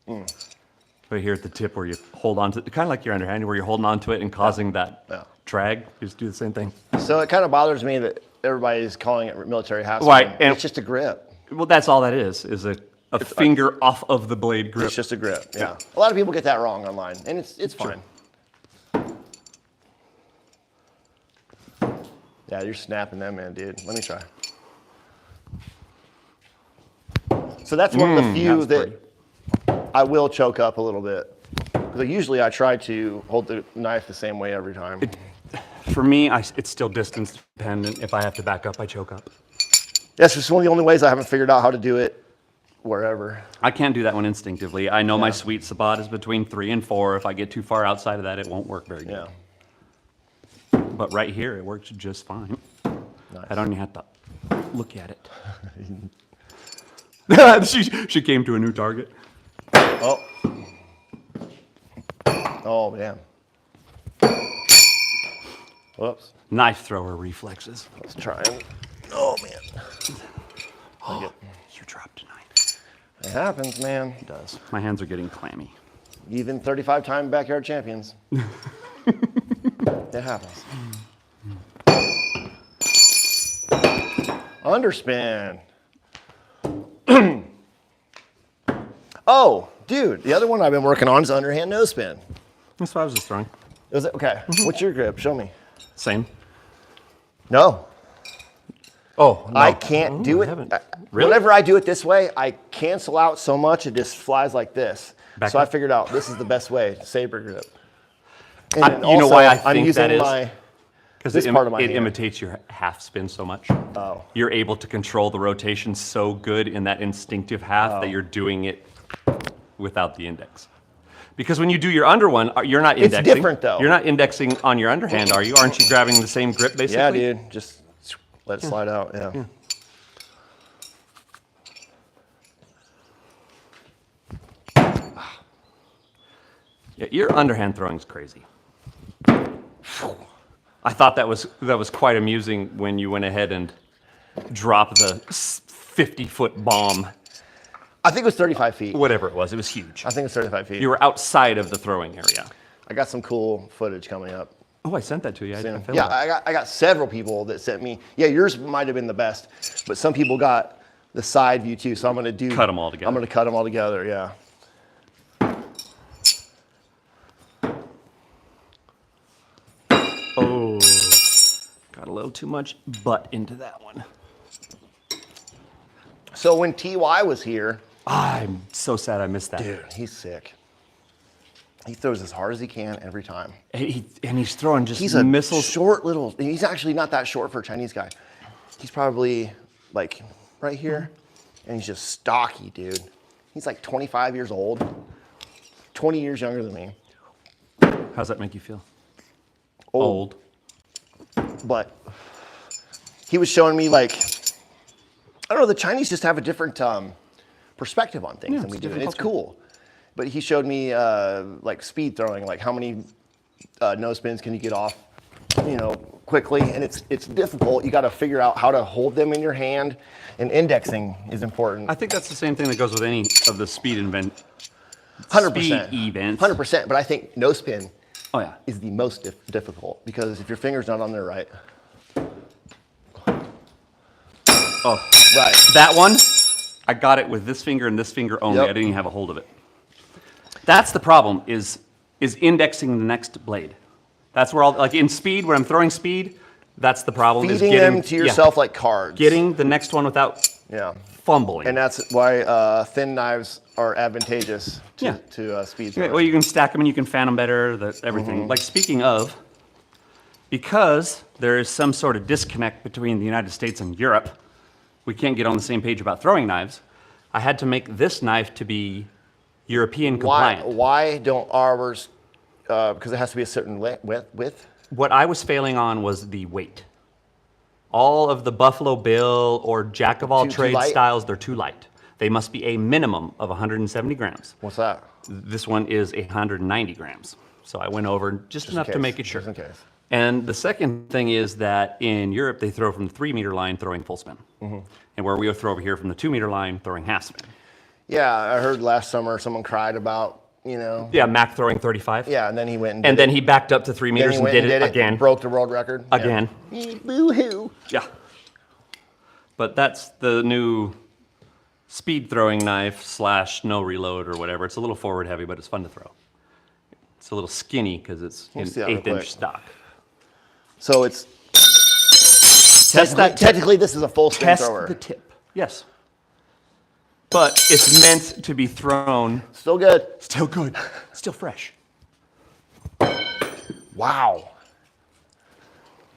[SPEAKER 1] Right here at the tip where you hold on to it, kind of like your underhand, where you're holding on to it and causing that
[SPEAKER 2] Yeah.
[SPEAKER 1] drag. You just do the same thing.
[SPEAKER 2] So it kind of bothers me that everybody's calling it military half
[SPEAKER 1] Right,
[SPEAKER 2] spin.
[SPEAKER 1] and-
[SPEAKER 2] It's just a grip.
[SPEAKER 1] Well, that's all that is a finger off of the blade grip.
[SPEAKER 2] It's just a grip. Yeah. A lot of people get that wrong online, and it's fine. Yeah, you're snapping them in, dude. Let me try. So that's one of the few
[SPEAKER 1] that's
[SPEAKER 2] that I will choke up a little bit. Because usually I try to hold the knife the same way every time.
[SPEAKER 1] For me, it's still distance dependent. If I have to back up, I choke up.
[SPEAKER 2] That's just one of the only ways I haven't figured out how to do it wherever.
[SPEAKER 1] I can't do that one instinctively. I know my sweet spot is between 3 and 4. If I get too far outside of that, it won't work very good.
[SPEAKER 2] Yeah.
[SPEAKER 1] But right here, it works just fine.
[SPEAKER 2] Nice.
[SPEAKER 1] I don't even have to look at it. she came to a new target.
[SPEAKER 2] Oh. Oh, damn. Whoops.
[SPEAKER 1] Knife thrower reflexes.
[SPEAKER 2] Let's try it. Oh, man.
[SPEAKER 1] You dropped a knife.
[SPEAKER 2] It happens, man.
[SPEAKER 1] It does. My hands are getting clammy.
[SPEAKER 2] Even 35-time backyard champions. It happens. Underspin. Oh, dude, the other one I've been working on is underhand no spin.
[SPEAKER 1] That's what I was just throwing.
[SPEAKER 2] Is it okay? What's your grip? Show me.
[SPEAKER 1] Same.
[SPEAKER 2] No,
[SPEAKER 1] Oh, no.
[SPEAKER 2] I can't do
[SPEAKER 1] I
[SPEAKER 2] it.
[SPEAKER 1] haven't. Really?
[SPEAKER 2] Whenever I do it this way, I cancel out so much it just flies like this.
[SPEAKER 1] Back
[SPEAKER 2] so I
[SPEAKER 1] up?
[SPEAKER 2] figured out this is the best way, saber grip. And
[SPEAKER 1] I-
[SPEAKER 2] then
[SPEAKER 1] you know
[SPEAKER 2] also,
[SPEAKER 1] why I
[SPEAKER 2] I'm
[SPEAKER 1] think
[SPEAKER 2] using
[SPEAKER 1] that is?
[SPEAKER 2] my
[SPEAKER 1] Because
[SPEAKER 2] this part of my
[SPEAKER 1] it
[SPEAKER 2] hand.
[SPEAKER 1] imitates your half spin so much.
[SPEAKER 2] Oh.
[SPEAKER 1] You're able to control the rotation so good in that instinctive half
[SPEAKER 2] Oh.
[SPEAKER 1] that you're doing it without the index. Because when you do your under one, you're not
[SPEAKER 2] It's
[SPEAKER 1] indexing.
[SPEAKER 2] different, though.
[SPEAKER 1] You're not indexing on your underhand, are you? Aren't you grabbing the same grip basically?
[SPEAKER 2] Yeah, dude. Just let it slide out. Yeah.
[SPEAKER 1] Yeah, your underhand throwing is crazy. I thought that was quite amusing when you went ahead and dropped the 50-foot bomb,
[SPEAKER 2] I think it was 35 feet.
[SPEAKER 1] whatever it was. It was huge.
[SPEAKER 2] I think it's 35 feet.
[SPEAKER 1] You were outside of the throwing area.
[SPEAKER 2] I got some cool footage coming up
[SPEAKER 1] Oh, I sent that to you. I
[SPEAKER 2] soon.
[SPEAKER 1] felt
[SPEAKER 2] Yeah,
[SPEAKER 1] that.
[SPEAKER 2] I got several people that sent me. Yeah, yours might have been the best, but some people got the side view too. So I'm gonna do.
[SPEAKER 1] Cut 'em all together.
[SPEAKER 2] I'm gonna cut them all together. Yeah.
[SPEAKER 1] Oh, got a little too much butt into that one.
[SPEAKER 2] So when Ty was here,
[SPEAKER 1] I'm so sad I missed that.
[SPEAKER 2] dude, he's sick. He throws as hard as he can every time.
[SPEAKER 1] And he's throwing just
[SPEAKER 2] He's a
[SPEAKER 1] missiles.
[SPEAKER 2] short little. He's actually not that short for a Chinese guy. He's probably like right here, and he's just stocky, dude. He's like 25 years old, 20 years younger than me.
[SPEAKER 1] How's that make you feel?
[SPEAKER 2] Old. But he was showing me like, I don't know, the Chinese just have a different perspective on things
[SPEAKER 1] Yeah,
[SPEAKER 2] than
[SPEAKER 1] it's
[SPEAKER 2] we
[SPEAKER 1] a
[SPEAKER 2] do. And
[SPEAKER 1] different
[SPEAKER 2] it's
[SPEAKER 1] culture.
[SPEAKER 2] cool. But he showed me like speed throwing, like how many no spins can you get off, quickly. And it's difficult. You got to figure out how to hold them in your hand, and indexing is important.
[SPEAKER 1] I think that's the same thing that goes with any of the speed
[SPEAKER 2] 100%.
[SPEAKER 1] speed events.
[SPEAKER 2] 100%. But I think no spin
[SPEAKER 1] Oh yeah.
[SPEAKER 2] is the most difficult because if your finger's not on there right.
[SPEAKER 1] Oh,
[SPEAKER 2] Right.
[SPEAKER 1] that one, I got it with this finger and this finger only.
[SPEAKER 2] Yep.
[SPEAKER 1] I didn't even have a hold of it. That's the problem. Is indexing the next blade. That's where like in speed, when I'm throwing speed, that's the problem. is
[SPEAKER 2] Feeding
[SPEAKER 1] getting,
[SPEAKER 2] them to yourself like cards.
[SPEAKER 1] Getting the next one without
[SPEAKER 2] Yeah.
[SPEAKER 1] fumbling.
[SPEAKER 2] And that's why thin knives are advantageous to,
[SPEAKER 1] Yeah.
[SPEAKER 2] speed
[SPEAKER 1] Yeah,
[SPEAKER 2] throwers.
[SPEAKER 1] well, you can stack them and you can fan them better, everything. Like, speaking of, because there is some sort of disconnect between the United States and Europe, we can't get on the same page about throwing knives. I had to make this knife to be European compliant.
[SPEAKER 2] Why don't ours, because it has to be a certain width?
[SPEAKER 1] What I was failing on was the weight. All of the Buffalo Bill or Jack of all
[SPEAKER 2] Too
[SPEAKER 1] trades
[SPEAKER 2] light?
[SPEAKER 1] styles, they're too light. They must be a minimum of 170 grams.
[SPEAKER 2] What's that?
[SPEAKER 1] This one is 190 grams. So I went over just enough to
[SPEAKER 2] case,
[SPEAKER 1] make it sure.
[SPEAKER 2] just in case.
[SPEAKER 1] And the second thing is that in Europe, they throw from the 3-meter line throwing full spin. And where we throw over here from the 2-meter line throwing half spin.
[SPEAKER 2] Yeah, I heard last summer someone cried about,
[SPEAKER 1] Yeah, Mac throwing 35.
[SPEAKER 2] Yeah, and then he went and did
[SPEAKER 1] And then
[SPEAKER 2] it.
[SPEAKER 1] he backed up to 3
[SPEAKER 2] Then
[SPEAKER 1] meters
[SPEAKER 2] he
[SPEAKER 1] and
[SPEAKER 2] went
[SPEAKER 1] did it again.
[SPEAKER 2] broke the world record.
[SPEAKER 1] Again.
[SPEAKER 2] Yeah. Boo-hoo.
[SPEAKER 1] Yeah. But that's the new speed throwing knife / no reload or whatever. It's a little forward heavy, but it's fun to throw. It's a little skinny because it's
[SPEAKER 2] Let's
[SPEAKER 1] an
[SPEAKER 2] see that real
[SPEAKER 1] 1/8
[SPEAKER 2] quick.
[SPEAKER 1] inch stock.
[SPEAKER 2] So it's
[SPEAKER 1] Test that tip.
[SPEAKER 2] technically this is a full spin
[SPEAKER 1] Test
[SPEAKER 2] thrower.
[SPEAKER 1] the tip. Yes. But it's meant to be thrown.
[SPEAKER 2] Still good.
[SPEAKER 1] Still good. Still fresh.
[SPEAKER 2] Wow.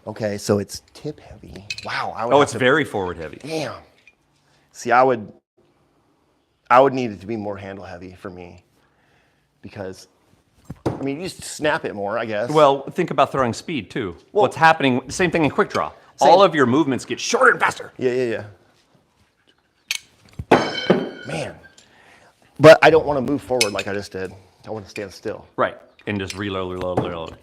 [SPEAKER 2] Okay, so it's tip heavy. Wow. I would
[SPEAKER 1] Oh,
[SPEAKER 2] have
[SPEAKER 1] it's
[SPEAKER 2] to-
[SPEAKER 1] very forward heavy.
[SPEAKER 2] Damn. See, I would need it to be more handle heavy for me because, I mean, you just snap it more, I guess.
[SPEAKER 1] Well, think about throwing speed too. What's happening? Same thing in quick draw.
[SPEAKER 2] Same.
[SPEAKER 1] All of your movements get shorter and faster.
[SPEAKER 2] Yeah. Man. But I don't want to move forward like I just did. I want to stand still.
[SPEAKER 1] Right. And just reload.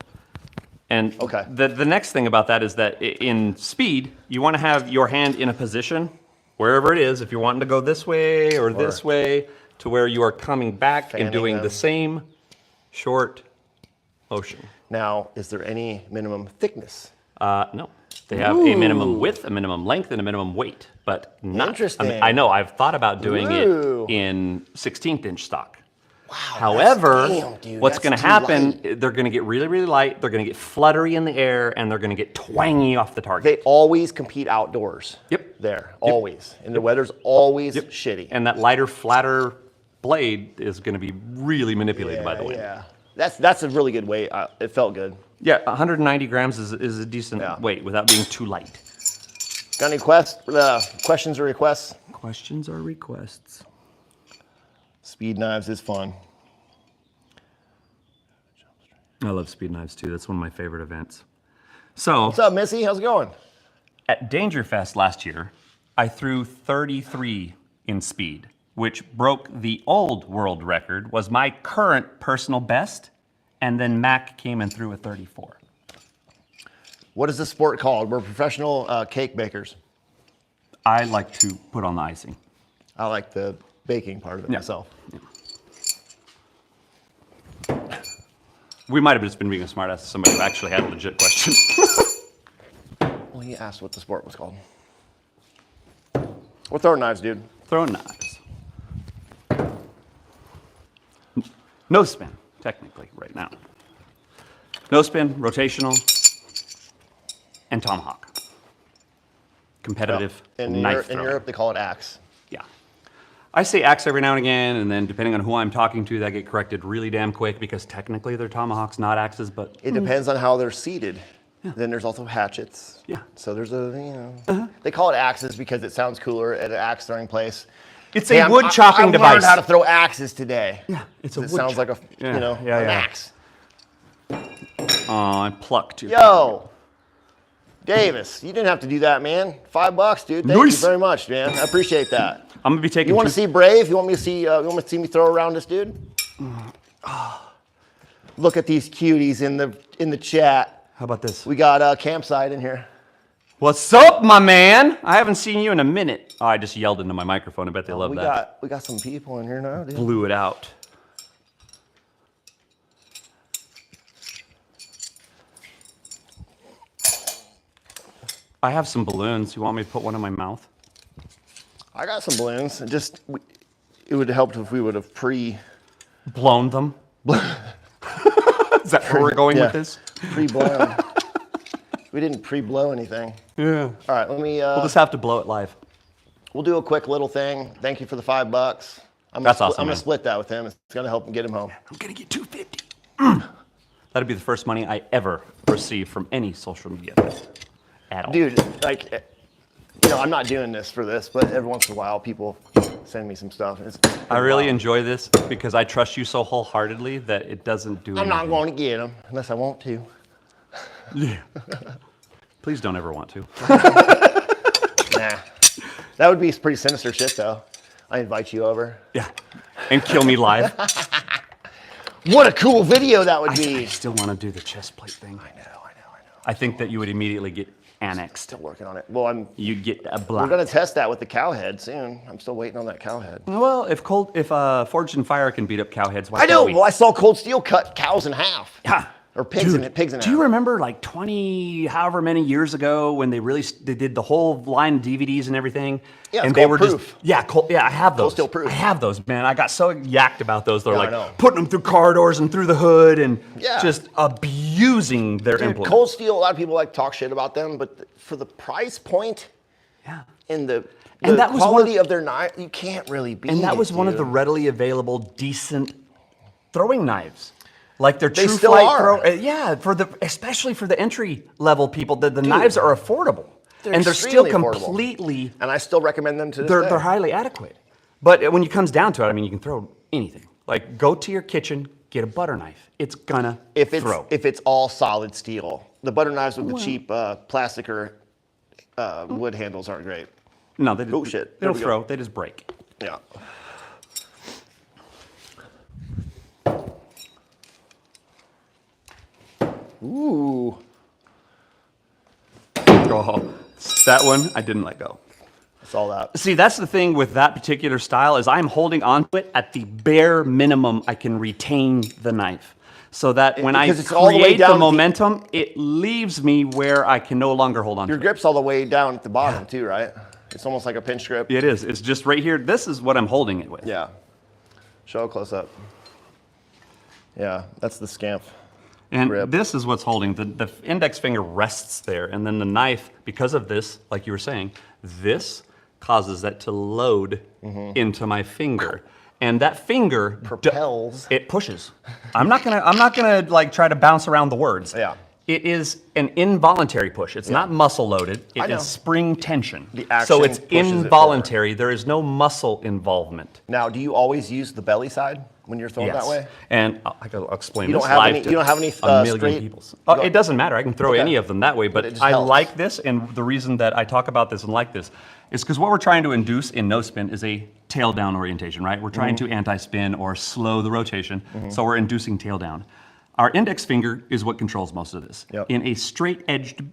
[SPEAKER 1] And
[SPEAKER 2] Okay.
[SPEAKER 1] the next thing about that is that in speed, you want to have your hand in a position, wherever it is, if you're wanting to go this way or this way, to where you are coming back
[SPEAKER 2] Fanning
[SPEAKER 1] and doing
[SPEAKER 2] them.
[SPEAKER 1] the same short motion.
[SPEAKER 2] Now, is there any minimum thickness?
[SPEAKER 1] No. They have a minimum width, a minimum length, and a minimum weight, but not.
[SPEAKER 2] Interesting.
[SPEAKER 1] I know. I've thought about doing
[SPEAKER 2] Ooh.
[SPEAKER 1] it in 16th inch stock.
[SPEAKER 2] Wow.
[SPEAKER 1] However,
[SPEAKER 2] damn, dude,
[SPEAKER 1] what's
[SPEAKER 2] that's
[SPEAKER 1] going to
[SPEAKER 2] too
[SPEAKER 1] happen?
[SPEAKER 2] light.
[SPEAKER 1] They're going to get really, really light. They're going to get fluttery in the air, and they're going to get twangy off the target.
[SPEAKER 2] They always compete outdoors.
[SPEAKER 1] Yep.
[SPEAKER 2] There, always. And the weather's always shitty.
[SPEAKER 1] And that lighter, flatter blade is going to be really manipulated by the wind.
[SPEAKER 2] Yeah. That's a really good weight. It felt good.
[SPEAKER 1] Yeah, 190 grams is a decent
[SPEAKER 2] Yeah.
[SPEAKER 1] weight without being too light.
[SPEAKER 2] Got any questions or requests?
[SPEAKER 1] Questions or requests?
[SPEAKER 2] Speed knives is fun.
[SPEAKER 1] I love speed knives too. That's one of my favorite events. So,
[SPEAKER 2] What's up, Missy? How's it going?
[SPEAKER 1] at Dangerfest last year, I threw 33 in speed, which broke the old world record, was my current personal best, and then Mac came and threw a 34.
[SPEAKER 2] What is this sport called? We're professional cake bakers.
[SPEAKER 1] I like to put on the icing.
[SPEAKER 2] I like the baking part of it
[SPEAKER 1] Yeah.
[SPEAKER 2] myself.
[SPEAKER 1] We might have just been being a smartass to somebody who actually had a legit question.
[SPEAKER 2] Well, he asked what the sport was called. We're throwing knives, dude.
[SPEAKER 1] Throwing knives. No spin, technically, right now. No spin, rotational, and tomahawk. Competitive
[SPEAKER 2] In
[SPEAKER 1] knife
[SPEAKER 2] in
[SPEAKER 1] throwing.
[SPEAKER 2] Europe, they call it axe.
[SPEAKER 1] Yeah. I say axe every now and again, and then depending on who I'm talking to, that get corrected really damn quick because technically they're tomahawks, not axes, but
[SPEAKER 2] It depends on how they're seated. Then there's also hatchets.
[SPEAKER 1] Yeah.
[SPEAKER 2] So there's they call it axes because it sounds cooler at an axe throwing place.
[SPEAKER 1] it's
[SPEAKER 2] Hey,
[SPEAKER 1] a wood chopping
[SPEAKER 2] I
[SPEAKER 1] device.
[SPEAKER 2] learned how to throw axes today.
[SPEAKER 1] Yeah, it's a
[SPEAKER 2] It
[SPEAKER 1] wood
[SPEAKER 2] sounds
[SPEAKER 1] chop-
[SPEAKER 2] like
[SPEAKER 1] Yeah,
[SPEAKER 2] an
[SPEAKER 1] yeah.
[SPEAKER 2] axe.
[SPEAKER 1] Oh, I plucked you.
[SPEAKER 2] Yo, Davis, you didn't have to do that, man. $5, dude. Thank
[SPEAKER 1] Nice.
[SPEAKER 2] you very much, man. I appreciate that.
[SPEAKER 1] I'm gonna be taking.
[SPEAKER 2] You want to
[SPEAKER 1] two-
[SPEAKER 2] see Brave? You want me to see? You want me to see me throw around this dude? Look at these cuties in the chat.
[SPEAKER 1] How about this?
[SPEAKER 2] We got a campsite in here.
[SPEAKER 1] What's up, my man? I haven't seen you in a minute. Oh, I just yelled into my microphone. I bet they love that.
[SPEAKER 2] We got some people in here now, dude.
[SPEAKER 1] Blew it out. I have some balloons. You want me to put one in my mouth?
[SPEAKER 2] I got some balloons. It would have helped if we would have
[SPEAKER 1] Blown them? Is that where we're going with this?
[SPEAKER 2] pre-blown. We didn't pre-blow anything.
[SPEAKER 1] Yeah.
[SPEAKER 2] All right, let me.
[SPEAKER 1] We'll just have to blow it live.
[SPEAKER 2] we'll do a quick little thing. Thank you for the $5.
[SPEAKER 1] That's awesome,
[SPEAKER 2] I'm
[SPEAKER 1] man.
[SPEAKER 2] gonna split that with him. It's gonna help him get him home.
[SPEAKER 1] I'm gonna get $250. That'd be the first money I ever receive from any social media at all.
[SPEAKER 2] Dude, like, I'm not doing this for this, but every once in a while, people send me some stuff.
[SPEAKER 1] I really enjoy this because I trust you so wholeheartedly that it doesn't do
[SPEAKER 2] I'm not
[SPEAKER 1] anything.
[SPEAKER 2] going to get them unless I want to.
[SPEAKER 1] Yeah. Please don't ever want to.
[SPEAKER 2] Nah, that would be pretty sinister shit, though. I invite you over.
[SPEAKER 1] Yeah. And kill me live.
[SPEAKER 2] What a cool video that would
[SPEAKER 1] I
[SPEAKER 2] be.
[SPEAKER 1] still want to do the chest plate thing.
[SPEAKER 2] I know.
[SPEAKER 1] I think that you would immediately get annexed.
[SPEAKER 2] Still working on it. Well,
[SPEAKER 1] You'd get a
[SPEAKER 2] we're
[SPEAKER 1] block.
[SPEAKER 2] gonna test that with the cow head soon. I'm still waiting on that cow head.
[SPEAKER 1] Well, if Forged in Fire can beat up cow heads, why
[SPEAKER 2] I know.
[SPEAKER 1] can't we?
[SPEAKER 2] Well, I saw Cold Steel cut cows in half.
[SPEAKER 1] Yeah.
[SPEAKER 2] Or pigs
[SPEAKER 1] Dude,
[SPEAKER 2] in pigs in half.
[SPEAKER 1] Do you remember like 20, however many years ago when they did the whole line of DVDs and everything?
[SPEAKER 2] Yeah, it's
[SPEAKER 1] and they
[SPEAKER 2] called
[SPEAKER 1] were
[SPEAKER 2] Proof.
[SPEAKER 1] just I have those.
[SPEAKER 2] Steel Proof.
[SPEAKER 1] I have those, man. I got so yacked about those. They're
[SPEAKER 2] Yeah, I
[SPEAKER 1] like
[SPEAKER 2] know.
[SPEAKER 1] putting them through corridors and through the hood and
[SPEAKER 2] Yeah.
[SPEAKER 1] just abusing their
[SPEAKER 2] Dude,
[SPEAKER 1] implement.
[SPEAKER 2] Cold Steel, a lot of people like to talk shit about them, but for the price point
[SPEAKER 1] Yeah.
[SPEAKER 2] and the
[SPEAKER 1] And that was one
[SPEAKER 2] quality
[SPEAKER 1] of-
[SPEAKER 2] of their knife, you can't really beat
[SPEAKER 1] And that
[SPEAKER 2] it,
[SPEAKER 1] was one of
[SPEAKER 2] dude.
[SPEAKER 1] the readily available, decent throwing knives. Like their
[SPEAKER 2] They
[SPEAKER 1] True
[SPEAKER 2] still
[SPEAKER 1] Flight
[SPEAKER 2] are.
[SPEAKER 1] yeah, especially for the entry level people, the knives are affordable.
[SPEAKER 2] They're
[SPEAKER 1] And they're still
[SPEAKER 2] extremely affordable.
[SPEAKER 1] completely
[SPEAKER 2] And I still recommend them to this
[SPEAKER 1] they're
[SPEAKER 2] day.
[SPEAKER 1] highly adequate. But when it comes down to it, I mean, you can throw anything. Like go to your kitchen, get a butter knife. It's gonna throw.
[SPEAKER 2] If it's all solid steel. The butter knives with the cheap plastic or wood handles aren't great.
[SPEAKER 1] No, they
[SPEAKER 2] Oh, shit.
[SPEAKER 1] They
[SPEAKER 2] There
[SPEAKER 1] don't
[SPEAKER 2] we go.
[SPEAKER 1] throw. They just break.
[SPEAKER 2] Yeah. Ooh.
[SPEAKER 1] Oh, that one I didn't let go.
[SPEAKER 2] I saw that.
[SPEAKER 1] See, that's the thing with that particular style is I'm holding on to it at the bare minimum I can retain the knife. So that when I
[SPEAKER 2] Because it's all the way
[SPEAKER 1] create
[SPEAKER 2] down
[SPEAKER 1] the
[SPEAKER 2] at the-
[SPEAKER 1] momentum, it leaves me where I can no longer hold on
[SPEAKER 2] Your
[SPEAKER 1] to it.
[SPEAKER 2] grip's all the way down at the bottom too, right? It's almost like a pinch grip.
[SPEAKER 1] It is. It's just right here. This is what I'm holding it with.
[SPEAKER 2] Yeah. Show a close up. Yeah, that's the scamp.
[SPEAKER 1] And
[SPEAKER 2] grip.
[SPEAKER 1] this is what's holding. The index finger rests there. And then the knife, because of this, like you were saying, this causes that to load into my finger. And that finger
[SPEAKER 2] Propels.
[SPEAKER 1] It pushes. I'm not gonna like try to bounce around the words.
[SPEAKER 2] Yeah.
[SPEAKER 1] It is an involuntary push. It's not muscle loaded.
[SPEAKER 2] I
[SPEAKER 1] It
[SPEAKER 2] know.
[SPEAKER 1] is spring tension.
[SPEAKER 2] The action
[SPEAKER 1] so it's
[SPEAKER 2] pushes it
[SPEAKER 1] involuntary. There is no muscle involvement.
[SPEAKER 2] Now, do you always use the belly side when you're throwing that way?
[SPEAKER 1] And I'll explain
[SPEAKER 2] You
[SPEAKER 1] this
[SPEAKER 2] don't have
[SPEAKER 1] live
[SPEAKER 2] any-
[SPEAKER 1] to
[SPEAKER 2] you don't have any,
[SPEAKER 1] a million
[SPEAKER 2] straight-
[SPEAKER 1] people. Oh, it doesn't matter. I can throw
[SPEAKER 2] Okay.
[SPEAKER 1] any of them that way,
[SPEAKER 2] But
[SPEAKER 1] but
[SPEAKER 2] it just
[SPEAKER 1] I
[SPEAKER 2] helps.
[SPEAKER 1] like this, and the reason that I talk about this and like this is because what we're trying to induce in no spin is a tail down orientation, right? We're trying
[SPEAKER 2] Mm-hmm.
[SPEAKER 1] to anti-spin or slow the rotation, so we're inducing tail down. Our index finger is what controls most of this.
[SPEAKER 2] Yep.
[SPEAKER 1] In a straight-edged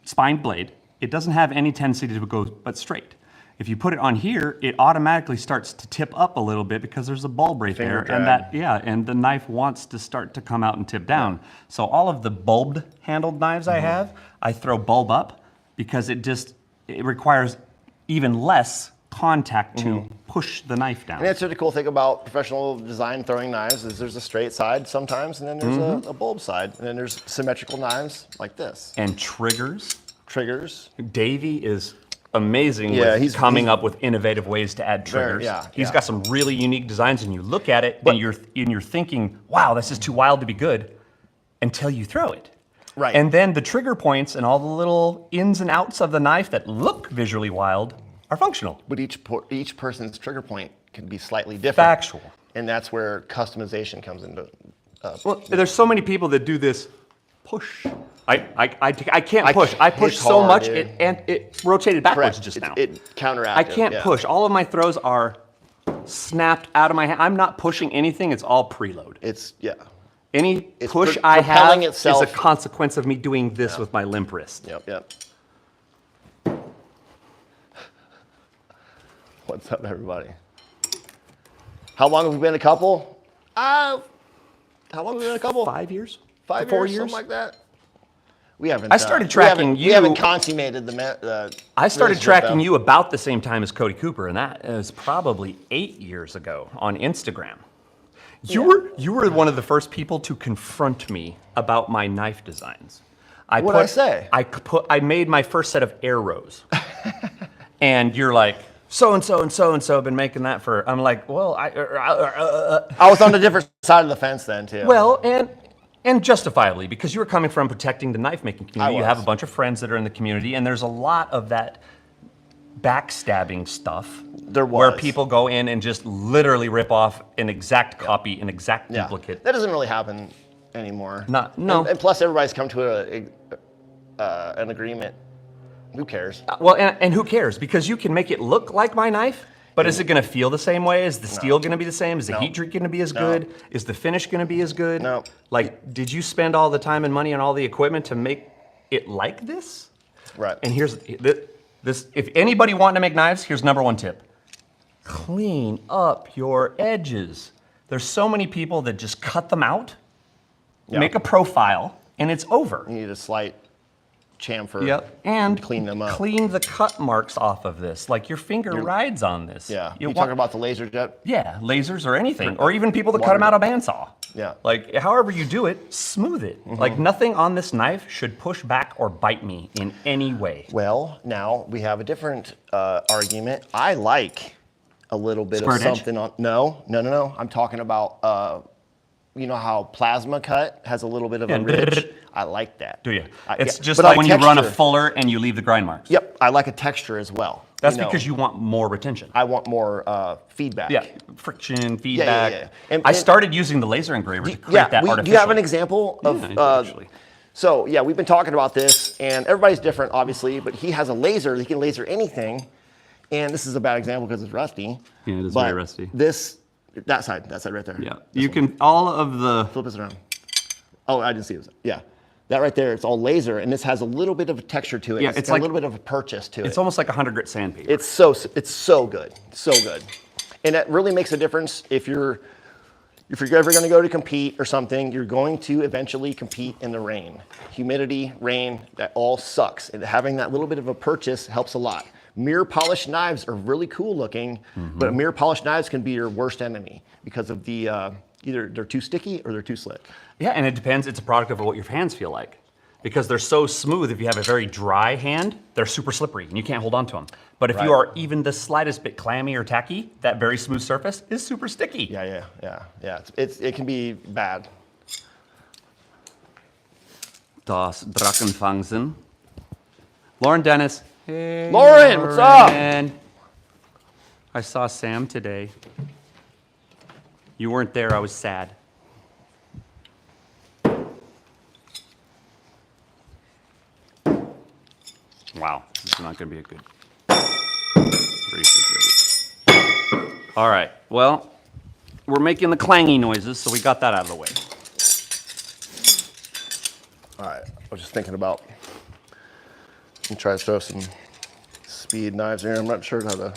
[SPEAKER 1] spined blade, it doesn't have any tendency to go but straight. If you put it on here, it automatically starts to tip up a little bit because there's a bulb right
[SPEAKER 2] Finger
[SPEAKER 1] there, and
[SPEAKER 2] drag.
[SPEAKER 1] and the knife wants to start to come out and tip down. So all of the bulbed handled knives I have, I throw bulb up because it requires even less contact to push the knife down.
[SPEAKER 2] And that's the cool thing about professional design throwing knives is there's a straight side sometimes, and then there's a bulb side, and then there's symmetrical knives like this.
[SPEAKER 1] And triggers.
[SPEAKER 2] Triggers.
[SPEAKER 1] Davey is amazing
[SPEAKER 2] Yeah,
[SPEAKER 1] with
[SPEAKER 2] he's-
[SPEAKER 1] coming up with innovative ways to add
[SPEAKER 2] Very-
[SPEAKER 1] triggers.
[SPEAKER 2] yeah,
[SPEAKER 1] He's
[SPEAKER 2] yeah.
[SPEAKER 1] got some really unique designs, and you look at it and you're thinking, wow, this is too wild to be good, until you throw it.
[SPEAKER 2] Right.
[SPEAKER 1] And then the trigger points and all the little ins and outs of the knife that look visually wild are functional.
[SPEAKER 2] But each person's trigger point can be slightly different.
[SPEAKER 1] Factual.
[SPEAKER 2] And that's where customization comes into.
[SPEAKER 1] Well, there's so many people that do this push. I can't push. I push
[SPEAKER 2] it's
[SPEAKER 1] so
[SPEAKER 2] hard,
[SPEAKER 1] much
[SPEAKER 2] dude.
[SPEAKER 1] it rotated backwards
[SPEAKER 2] Correct.
[SPEAKER 1] just
[SPEAKER 2] It's-
[SPEAKER 1] now.
[SPEAKER 2] It counteracted.
[SPEAKER 1] I can't
[SPEAKER 2] yeah.
[SPEAKER 1] push. All of my throws are snapped out of my hand. I'm not pushing anything. It's all preload.
[SPEAKER 2] Yeah.
[SPEAKER 1] Any
[SPEAKER 2] It's
[SPEAKER 1] push I have
[SPEAKER 2] propelling
[SPEAKER 1] is
[SPEAKER 2] itself.
[SPEAKER 1] a consequence of me doing this with my limp wrist.
[SPEAKER 2] Yep. What's up, everybody? How long have we been a couple? How long have we been a couple?
[SPEAKER 1] 5 years?
[SPEAKER 2] 5
[SPEAKER 1] 4
[SPEAKER 2] years,
[SPEAKER 1] years?
[SPEAKER 2] something like that. We haven't.
[SPEAKER 1] I started tracking
[SPEAKER 2] We haven't
[SPEAKER 1] you-
[SPEAKER 2] consummated the.
[SPEAKER 1] I started
[SPEAKER 2] relationship,
[SPEAKER 1] tracking
[SPEAKER 2] though.
[SPEAKER 1] you about the same time as Cody Cooper, and that is probably 8 years ago on Instagram. You were one of the first people to confront me about my knife designs.
[SPEAKER 2] What'd I say?
[SPEAKER 1] I made my first set of arrows, and you're like, so and so and so and so have been making that for. I'm like, well,
[SPEAKER 2] I was on the different side of the fence then too.
[SPEAKER 1] well, and justifiably, because you were coming from protecting the knife making community. You have a
[SPEAKER 2] was.
[SPEAKER 1] bunch of friends that are in the community, and there's a lot of that backstabbing stuff.
[SPEAKER 2] There
[SPEAKER 1] where
[SPEAKER 2] was.
[SPEAKER 1] people go in and just literally rip off an exact copy, an exact
[SPEAKER 2] yeah,
[SPEAKER 1] duplicate.
[SPEAKER 2] that doesn't really happen anymore.
[SPEAKER 1] No.
[SPEAKER 2] And plus, everybody's come to an agreement. Who cares?
[SPEAKER 1] Well, and who cares? Because you can make it look like my knife, but is it going to feel the same way? Is the steel going to be the same? Is the heat treat going to be as good? Is the finish going to be as good?
[SPEAKER 2] No.
[SPEAKER 1] Like, did you spend all the time and money on all the equipment to make it like this?
[SPEAKER 2] Right.
[SPEAKER 1] And here's this: if anybody wanting to make knives, here's number one tip: clean up your edges. There's so many people that just cut them out, make a profile, and it's over.
[SPEAKER 2] You need a slight chamfer.
[SPEAKER 1] Yep, and
[SPEAKER 2] clean them up.
[SPEAKER 1] Clean the cut marks off of this. Like your finger rides on this.
[SPEAKER 2] Yeah.
[SPEAKER 1] You
[SPEAKER 2] You talking about the laser jet?
[SPEAKER 1] Yeah, lasers or anything, or even people that cut them out of bandsaw.
[SPEAKER 2] Yeah.
[SPEAKER 1] Like however you do it, smooth it. Like nothing on this knife should push back or bite me in any way.
[SPEAKER 2] Well, now we have a different argument. I like a little bit
[SPEAKER 1] Squared
[SPEAKER 2] of
[SPEAKER 1] edge?
[SPEAKER 2] something on. No. I'm talking about. You know how plasma cut has a little bit of a ridge? I like that.
[SPEAKER 1] Do you?
[SPEAKER 2] I-
[SPEAKER 1] It's
[SPEAKER 2] yeah,
[SPEAKER 1] just
[SPEAKER 2] but
[SPEAKER 1] like when you run a
[SPEAKER 2] texture.
[SPEAKER 1] fuller and you leave the grind marks.
[SPEAKER 2] Yep, I like a texture as well.
[SPEAKER 1] That's
[SPEAKER 2] know.
[SPEAKER 1] because you want more retention.
[SPEAKER 2] I want more feedback.
[SPEAKER 1] Yeah, friction, feedback.
[SPEAKER 2] yeah. And-
[SPEAKER 1] I
[SPEAKER 2] and-
[SPEAKER 1] started using the laser engraver to create
[SPEAKER 2] Yeah.
[SPEAKER 1] that
[SPEAKER 2] Do
[SPEAKER 1] artificially.
[SPEAKER 2] you have an example of?
[SPEAKER 1] Yeah, I do, actually.
[SPEAKER 2] So yeah, we've been talking about this, and everybody's different, obviously. But he has a laser; he can laser anything. And this is a bad example because it's rusty.
[SPEAKER 1] Yeah, it is
[SPEAKER 2] but
[SPEAKER 1] very rusty.
[SPEAKER 2] That side right there.
[SPEAKER 1] Yeah, you can all of the.
[SPEAKER 2] Flip this around. Oh, I didn't see it. Yeah, that right there. It's all laser, and this has a little bit of a texture to it.
[SPEAKER 1] Yeah,
[SPEAKER 2] it's
[SPEAKER 1] it's
[SPEAKER 2] got
[SPEAKER 1] like-
[SPEAKER 2] a little bit of a purchase to it.
[SPEAKER 1] It's almost like 100 grit sandpaper.
[SPEAKER 2] It's so good, so good, and that really makes a difference if you're ever going to go to compete or something. You're going to eventually compete in the rain, humidity, rain. That all sucks. And having that little bit of a purchase helps a lot. Mirror polished knives are really cool looking, but mirror polished knives can be your worst enemy because of the either they're too sticky or they're too slick.
[SPEAKER 1] Yeah, and it depends. It's a product of what your hands feel like. Because they're so smooth, if you have a very dry hand, they're super slippery and you can't hold on to them. But if you
[SPEAKER 2] Right.
[SPEAKER 1] are even the slightest bit clammy or tacky, that very smooth surface is super sticky.
[SPEAKER 2] Yeah. It can be bad.
[SPEAKER 1] Das Drachenfangsen. Lauren Dennis. Hey,
[SPEAKER 2] Lauren, what's up?
[SPEAKER 1] Lauren. I saw Sam today. You weren't there, I was sad. Wow, this is not going to be a good refrigerator. All right, well, we're making the clangy noises, so we got that out of the way.
[SPEAKER 2] All right, I was just thinking about. I'm trying to throw some speed knives in here. I'm not sure how to.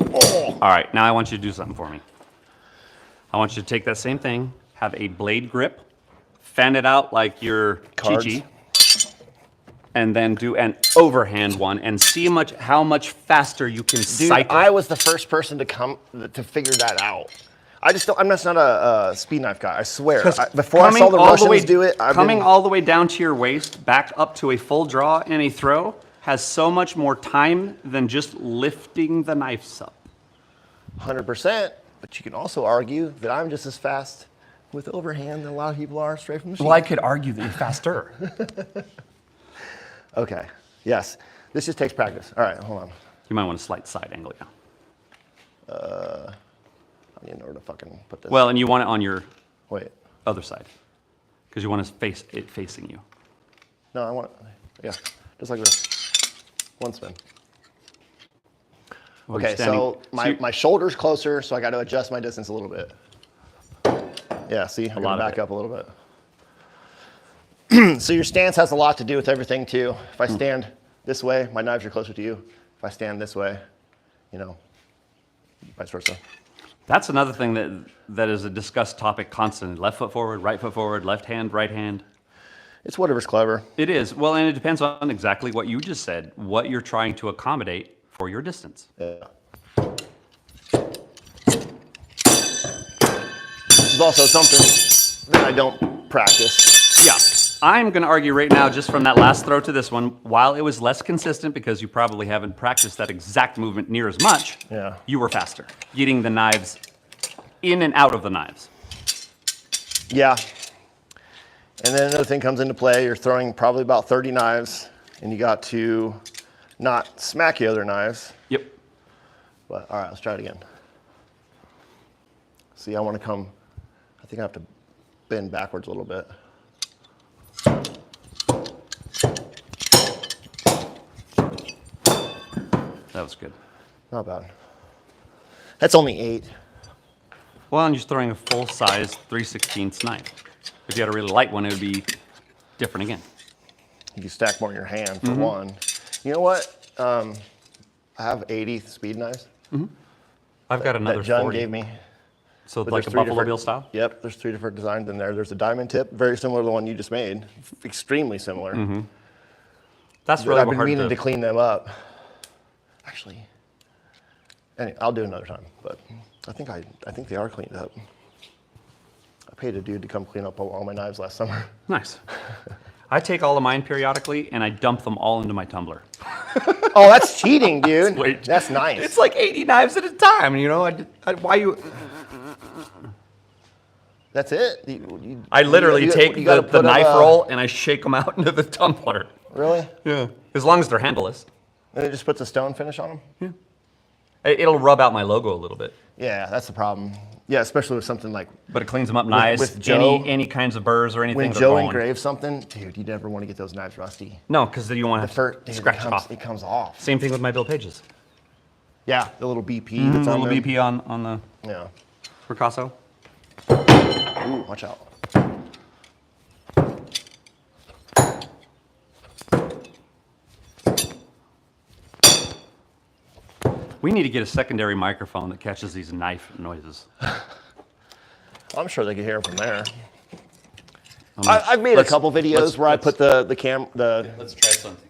[SPEAKER 1] All right, now I want you to do something for me. I want you to take that same thing, have a blade grip, fan it out like your
[SPEAKER 2] Cards.
[SPEAKER 1] Chi-Chi, and then do an overhand one and see how much faster you can
[SPEAKER 2] Dude,
[SPEAKER 1] cycle.
[SPEAKER 2] I was the first person to figure that out. I'm just not a speed knife guy. I swear. Before I saw the Russians do it,
[SPEAKER 1] coming all the way down to your waist, back up to a full draw and a throw, has so much more time than just lifting the knives up.
[SPEAKER 2] 100%. But you can also argue that I'm just as fast with overhand than a lot of people are straight from the sheet.
[SPEAKER 1] Well, I could argue that you're faster.
[SPEAKER 2] Okay. Yes. This just takes practice. All right. Hold on.
[SPEAKER 1] You might want a slight side angle, yeah.
[SPEAKER 2] I need to know where to fucking put this.
[SPEAKER 1] Well, and you want it on your
[SPEAKER 2] Wait.
[SPEAKER 1] other side, because you want to face it facing you.
[SPEAKER 2] No, I want. Yeah. Just like this. One spin.
[SPEAKER 1] Well, you're
[SPEAKER 2] Okay,
[SPEAKER 1] standing-
[SPEAKER 2] so my shoulder's closer, so I got to adjust my distance a little bit. Yeah, see, I'm
[SPEAKER 1] lot
[SPEAKER 2] gonna
[SPEAKER 1] of
[SPEAKER 2] back
[SPEAKER 1] it.
[SPEAKER 2] up a little bit. So your stance has a lot to do with everything too. If I stand this way, my knives are closer to you. If I stand this way, vice versa.
[SPEAKER 1] That's another thing that is a discussed topic constantly. Left foot forward, left hand, right hand.
[SPEAKER 2] It's whatever's clever.
[SPEAKER 1] It is. Well, and it depends on exactly what you just said, what you're trying to accommodate for your distance.
[SPEAKER 2] Yeah. This is also something then I don't practice.
[SPEAKER 1] Yeah. I'm going to argue right now, just from that last throw to this one, while it was less consistent because you probably haven't practiced that exact movement near as much,
[SPEAKER 2] Yeah.
[SPEAKER 1] you were faster, getting the knives in and out of the knives.
[SPEAKER 2] Yeah. And then another thing comes into play. You're throwing probably about 30 knives, and you got to not smack the other knives.
[SPEAKER 1] Yep.
[SPEAKER 2] But all right, let's try it again. See, I want to come, I think I have to bend backwards a little bit.
[SPEAKER 1] That was good.
[SPEAKER 2] Not bad. That's only 8.
[SPEAKER 1] Well, and you're throwing a full-size 3/16 knife. If you had a really light one, it would be different again.
[SPEAKER 2] You can stack more in your hand for one. You know what? I have 80 speed knives
[SPEAKER 1] I've got another
[SPEAKER 2] that John
[SPEAKER 1] 40.
[SPEAKER 2] gave me.
[SPEAKER 1] So
[SPEAKER 2] But
[SPEAKER 1] like
[SPEAKER 2] there's
[SPEAKER 1] a
[SPEAKER 2] 3
[SPEAKER 1] Buffalo
[SPEAKER 2] different-
[SPEAKER 1] Bill style?
[SPEAKER 2] Yep, there's 3 different designs in there. There's a diamond tip, very similar to the one you just made. Extremely similar.
[SPEAKER 1] That's
[SPEAKER 2] But
[SPEAKER 1] really
[SPEAKER 2] I've been
[SPEAKER 1] hard
[SPEAKER 2] meaning
[SPEAKER 1] to...
[SPEAKER 2] to clean them up. Actually, anyway, I'll do it another time. But I think they are cleaned up. I paid a dude to come clean up all my knives last summer.
[SPEAKER 1] Nice. I take all of mine periodically, and I dump them all into my tumbler.
[SPEAKER 2] Oh, that's cheating, dude.
[SPEAKER 1] Wait.
[SPEAKER 2] That's nice.
[SPEAKER 1] It's like 80 knives at a time, you know? Why you...
[SPEAKER 2] That's it.
[SPEAKER 1] I literally take
[SPEAKER 2] you gotta
[SPEAKER 1] the
[SPEAKER 2] put
[SPEAKER 1] knife
[SPEAKER 2] a-
[SPEAKER 1] roll and I shake them out into the tumbler.
[SPEAKER 2] Really?
[SPEAKER 1] Yeah. As long as they're handleless.
[SPEAKER 2] And it just puts a stone finish on them.
[SPEAKER 1] It'll rub out my logo a little bit.
[SPEAKER 2] Yeah, that's the problem. Yeah, especially with something like
[SPEAKER 1] But it cleans them up nice.
[SPEAKER 2] with Joe-
[SPEAKER 1] any kinds of burrs or anything.
[SPEAKER 2] when
[SPEAKER 1] they're
[SPEAKER 2] Joe
[SPEAKER 1] going.
[SPEAKER 2] engraves something, dude. You never want to get those knives rusty.
[SPEAKER 1] No, because then you want to
[SPEAKER 2] The first, dude,
[SPEAKER 1] scratch it off.
[SPEAKER 2] it comes off.
[SPEAKER 1] Same thing with my Bill Pages.
[SPEAKER 2] Yeah, the little BP.
[SPEAKER 1] The
[SPEAKER 2] That's on
[SPEAKER 1] little
[SPEAKER 2] them.
[SPEAKER 1] BP on the
[SPEAKER 2] Yeah.
[SPEAKER 1] Picasso.
[SPEAKER 2] Ooh, watch out.
[SPEAKER 1] We need to get a secondary microphone that catches these knife noises.
[SPEAKER 2] I'm sure they can hear it from there.
[SPEAKER 1] Um,
[SPEAKER 2] I've made a
[SPEAKER 1] let's-
[SPEAKER 2] couple videos
[SPEAKER 1] let's-
[SPEAKER 2] where I
[SPEAKER 1] let's-
[SPEAKER 2] put the
[SPEAKER 1] Let's try something.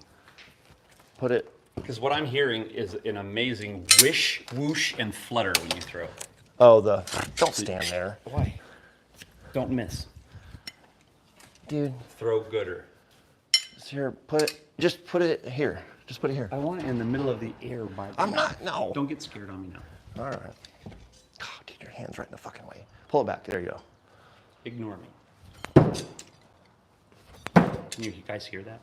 [SPEAKER 2] put it.
[SPEAKER 1] Because what I'm hearing is an amazing wish, whoosh, and flutter when you throw.
[SPEAKER 2] Oh, don't stand there,
[SPEAKER 1] Why? Don't miss.
[SPEAKER 2] dude.
[SPEAKER 1] Throw gooder.
[SPEAKER 2] Just here, just put it here. Just put it here.
[SPEAKER 1] I want it in the middle of the air.
[SPEAKER 2] I'm not. No.
[SPEAKER 1] Don't get scared on me now.
[SPEAKER 2] All right. God, dude, your hand's right in the fucking way. Pull it back. There you go.
[SPEAKER 1] Ignore me. Can you guys hear that?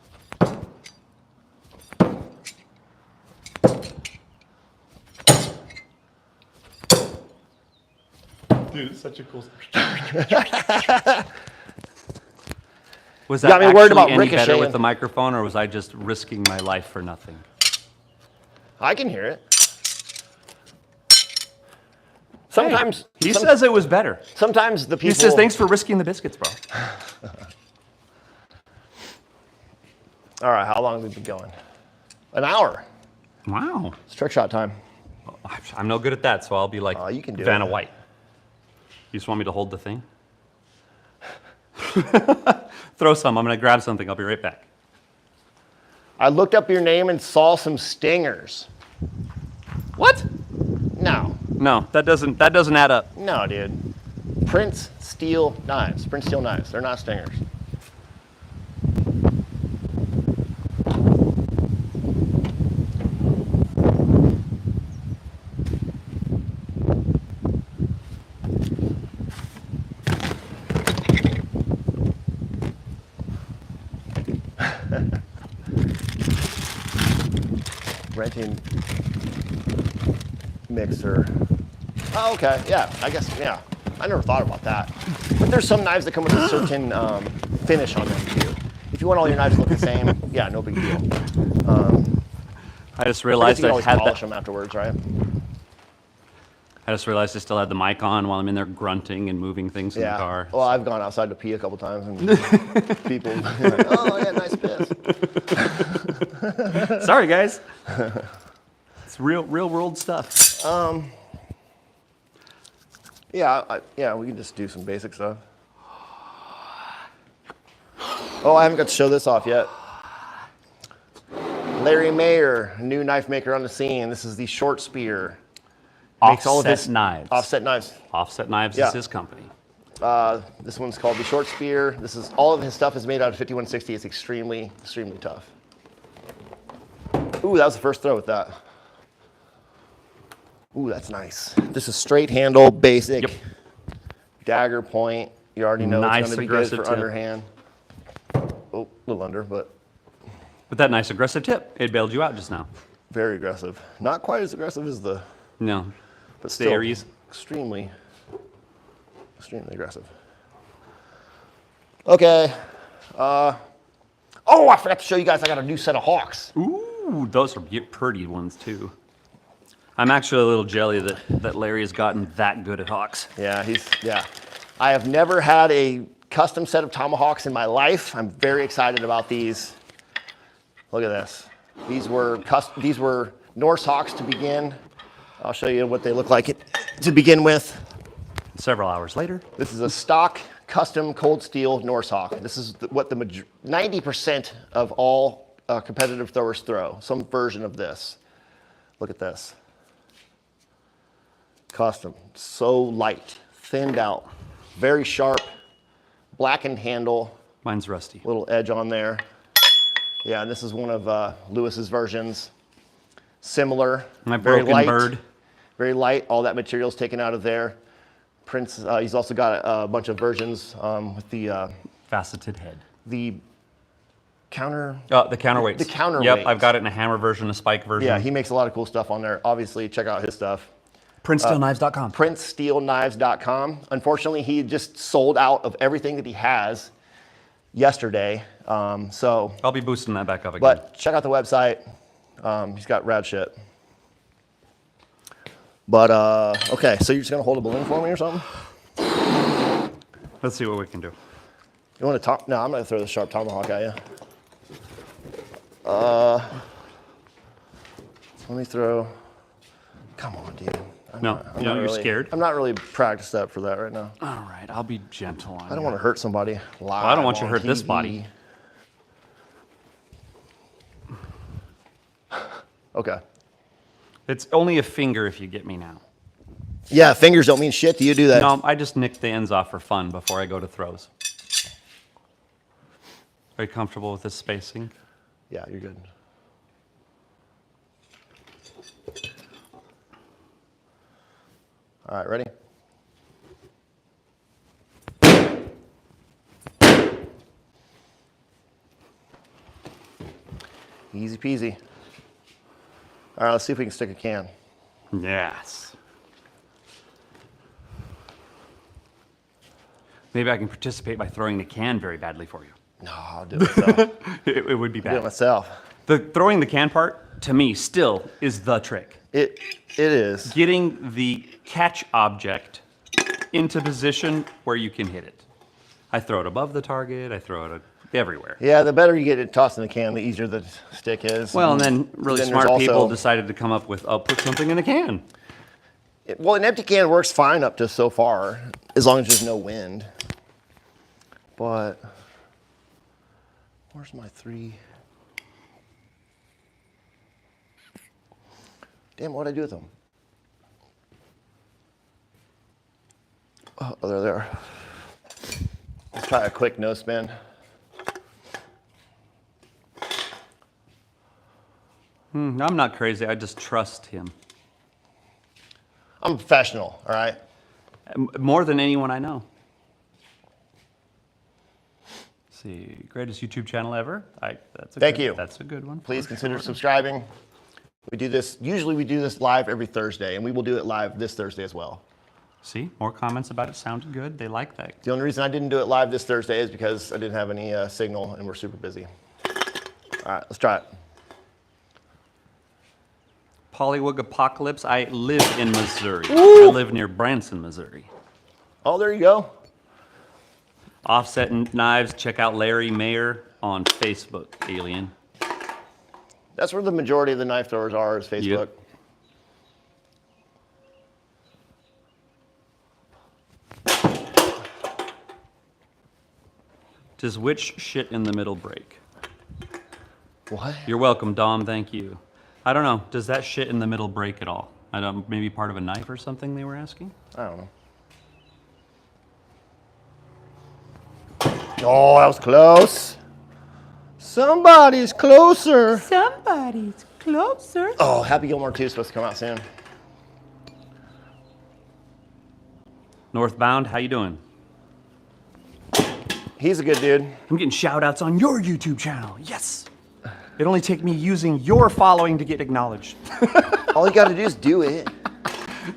[SPEAKER 1] Dude, it's such a cool. Was that
[SPEAKER 2] got me
[SPEAKER 1] actually
[SPEAKER 2] worried about
[SPEAKER 1] any better
[SPEAKER 2] ricocheting.
[SPEAKER 1] with the microphone, or was I just risking my life for nothing?
[SPEAKER 2] I can hear it. Sometimes
[SPEAKER 1] He says it was better.
[SPEAKER 2] sometimes the people.
[SPEAKER 1] He says thanks for risking the biscuits, bro.
[SPEAKER 2] All right, how long have we been going? An hour.
[SPEAKER 1] Wow.
[SPEAKER 2] It's trick shot time.
[SPEAKER 1] I'm no good at that, so I'll be like
[SPEAKER 2] You can do
[SPEAKER 1] Vanna
[SPEAKER 2] it.
[SPEAKER 1] White. You just want me to hold the thing? Throw some. I'm going to grab something. I'll be right back.
[SPEAKER 2] I looked up your name and saw some stingers.
[SPEAKER 1] What?
[SPEAKER 2] No,
[SPEAKER 1] No, that doesn't add up.
[SPEAKER 2] no, dude. Prince Steel knives. Prince Steel knives. They're not stingers. Renting mixer. Oh, okay. Yeah, I guess. Yeah, I never thought about that. But there's some knives that come with a certain finish on them too. If you want all your knives to look the same, yeah, no big deal.
[SPEAKER 1] I just
[SPEAKER 2] I guess
[SPEAKER 1] realized
[SPEAKER 2] you can
[SPEAKER 1] I
[SPEAKER 2] always
[SPEAKER 1] had
[SPEAKER 2] polish
[SPEAKER 1] that.
[SPEAKER 2] them afterwards, right?
[SPEAKER 1] I just realized I still had the mic on while I'm in there grunting and moving things in the
[SPEAKER 2] Yeah.
[SPEAKER 1] car.
[SPEAKER 2] Well, I've gone outside to pee a couple times, and people, are like, oh yeah, nice piss.
[SPEAKER 1] Sorry, guys. It's real world stuff.
[SPEAKER 2] Yeah, yeah, we can just do some basic stuff. Oh, I haven't got to show this off yet. Larry Mayer, a new knife maker on the scene. This is the short spear. Makes all of
[SPEAKER 1] Offset
[SPEAKER 2] his
[SPEAKER 1] Knives.
[SPEAKER 2] Offset knives.
[SPEAKER 1] Offset Knives
[SPEAKER 2] Yeah.
[SPEAKER 1] is his company.
[SPEAKER 2] This one's called the Short Spear. All of his stuff is made out of 5160. It's extremely, extremely tough. Ooh, that was the first throw with that. Ooh, that's nice. This is straight handle, basic, dagger point. You already know
[SPEAKER 1] Nice,
[SPEAKER 2] it's going to be good
[SPEAKER 1] aggressive
[SPEAKER 2] for
[SPEAKER 1] tip.
[SPEAKER 2] underhand. Oh, a little under, but
[SPEAKER 1] With that nice aggressive tip, it bailed you out just now.
[SPEAKER 2] very aggressive. Not quite as aggressive as the,
[SPEAKER 1] No.
[SPEAKER 2] but still
[SPEAKER 1] Aries.
[SPEAKER 2] extremely, extremely aggressive. Okay. Oh, I forgot to show you guys. I got a new set of hawks.
[SPEAKER 1] Ooh, those are pretty ones too. I'm actually a little jelly that Larry has gotten that good at hawks.
[SPEAKER 2] Yeah, yeah. I have never had a custom set of tomahawks in my life. I'm very excited about these. Look at this. These were Norse hawks to begin. I'll show you what they look like to begin with.
[SPEAKER 1] Several hours later.
[SPEAKER 2] This is a stock custom cold steel Norse hawk. This is what 90% of all competitive throwers throw, some version of this. Look at this. Custom, so light, thinned out, very sharp, blackened handle,
[SPEAKER 1] Mine's rusty.
[SPEAKER 2] little edge on there. Yeah, and this is one of Lewis's versions. Similar,
[SPEAKER 1] My
[SPEAKER 2] very
[SPEAKER 1] broken
[SPEAKER 2] light,
[SPEAKER 1] bird.
[SPEAKER 2] very light. All that material's taken out of there. Prince, he's also got a bunch of versions with
[SPEAKER 1] Faceted head.
[SPEAKER 2] the counter.
[SPEAKER 1] The counterweights.
[SPEAKER 2] The counterweights.
[SPEAKER 1] Yep, I've got it in a hammer version, a spike version.
[SPEAKER 2] Yeah, he makes a lot of cool stuff on there. Obviously, check out his stuff.
[SPEAKER 1] PrinceSteelKnives.com.
[SPEAKER 2] PrinceSteelKnives.com. Unfortunately, he just sold out of everything that he has yesterday. So,
[SPEAKER 1] I'll be boosting that back up again.
[SPEAKER 2] but check out the website. He's got rad shit. But okay, so you're just gonna hold a balloon for me or something?
[SPEAKER 1] Let's see what we can do.
[SPEAKER 2] You want to talk? No, I'm gonna throw the sharp tomahawk at you. Let me throw. Come on, dude.
[SPEAKER 1] You're scared.
[SPEAKER 2] I'm not really practiced up for that right now.
[SPEAKER 1] All right, I'll be gentle on
[SPEAKER 2] I don't want to hurt somebody live.
[SPEAKER 1] I don't want you to
[SPEAKER 2] on
[SPEAKER 1] hurt this
[SPEAKER 2] TV.
[SPEAKER 1] body.
[SPEAKER 2] Okay.
[SPEAKER 1] It's only a finger if you get me now.
[SPEAKER 2] Yeah, fingers don't mean shit. Do you do that?
[SPEAKER 1] No, I just nick the ends off for fun before I go to throws. Are you comfortable with this spacing?
[SPEAKER 2] Yeah, you're good. All right, ready? Easy peasy. All right, let's see if we can stick a can.
[SPEAKER 1] Yes. Maybe I can participate by throwing the can very badly for you.
[SPEAKER 2] No, I'll do it myself.
[SPEAKER 1] It would be
[SPEAKER 2] do it
[SPEAKER 1] bad.
[SPEAKER 2] myself.
[SPEAKER 1] The throwing the can part, to me, still is the trick.
[SPEAKER 2] It is.
[SPEAKER 1] Getting the catch object into position where you can hit it. I throw it above the target. I throw it everywhere.
[SPEAKER 2] Yeah, the better you get it tossed in the can, the easier the stick is.
[SPEAKER 1] Well, and then really
[SPEAKER 2] Then
[SPEAKER 1] smart
[SPEAKER 2] there's
[SPEAKER 1] people
[SPEAKER 2] also-
[SPEAKER 1] decided to come up with, oh, put something in the can.
[SPEAKER 2] Well, an empty can works fine up to so far, as long as there's no wind. But where's my 3? Damn, what'd I do with them? Oh, there they are. Let's try a quick no spin.
[SPEAKER 1] I'm not crazy. I just trust him.
[SPEAKER 2] I'm a professional, all right?
[SPEAKER 1] More than anyone I know. Let's see, greatest YouTube channel ever.
[SPEAKER 2] Thank you.
[SPEAKER 1] That's a good one.
[SPEAKER 2] Please consider subscribing. Usually we do this live every Thursday, and we will do it live this Thursday as well.
[SPEAKER 1] See, more comments about it sounded good. They like that.
[SPEAKER 2] The only reason I didn't do it live this Thursday is because I didn't have any signal and we're super busy. All right, let's try it.
[SPEAKER 1] Pollywog Apocalypse. I live in Missouri. I live near Branson, Missouri.
[SPEAKER 2] Oh, there you go.
[SPEAKER 1] Offset Knives. Check out Larry Mayer on Facebook, Alien.
[SPEAKER 2] That's where the majority of the knife throwers are, is Facebook.
[SPEAKER 1] Yep. Does which shit in the middle break?
[SPEAKER 2] What?
[SPEAKER 1] You're welcome, Dom. Thank you. I don't know. Does that shit in the middle break at all? I don't. Maybe part of a knife or something they were asking?
[SPEAKER 2] I don't know. Oh, that was close. Somebody's closer.
[SPEAKER 1] Somebody's closer.
[SPEAKER 2] Oh, Happy Gilmore 2 is supposed to come out soon.
[SPEAKER 1] Northbound, how you doing?
[SPEAKER 2] He's a good dude.
[SPEAKER 1] I'm getting shout outs on your YouTube channel. Yes. It only takes me using your following to get acknowledged.
[SPEAKER 2] All you got to do is do it.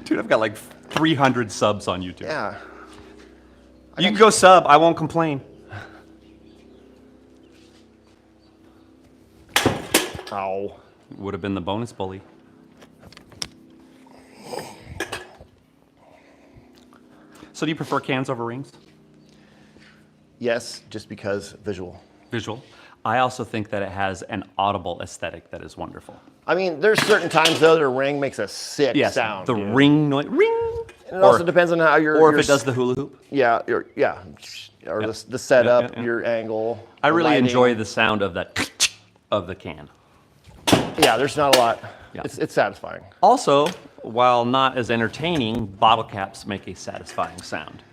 [SPEAKER 1] Dude, I've got like 300 subs on YouTube.
[SPEAKER 2] Yeah.
[SPEAKER 1] You can go sub, I won't complain.
[SPEAKER 2] Ow.
[SPEAKER 1] Would have been the bonus bully. So do you prefer cans over rings?
[SPEAKER 2] Yes, just because visual.
[SPEAKER 1] Visual. I also think that it has an audible aesthetic that is wonderful.
[SPEAKER 2] I mean, there's certain times though the ring makes a sick
[SPEAKER 1] Yes,
[SPEAKER 2] sound.
[SPEAKER 1] the
[SPEAKER 2] dude.
[SPEAKER 1] ring noise, ring.
[SPEAKER 2] And it also depends on how you're.
[SPEAKER 1] Or if it does the hula hoop.
[SPEAKER 2] Yeah, or the setup,
[SPEAKER 1] yeah.
[SPEAKER 2] your angle.
[SPEAKER 1] I
[SPEAKER 2] the
[SPEAKER 1] really
[SPEAKER 2] lighting.
[SPEAKER 1] enjoy the sound of that of the can.
[SPEAKER 2] Yeah, there's not a lot.
[SPEAKER 1] Yeah.
[SPEAKER 2] It's satisfying.
[SPEAKER 1] Also, while not as entertaining, bottle caps make a satisfying sound.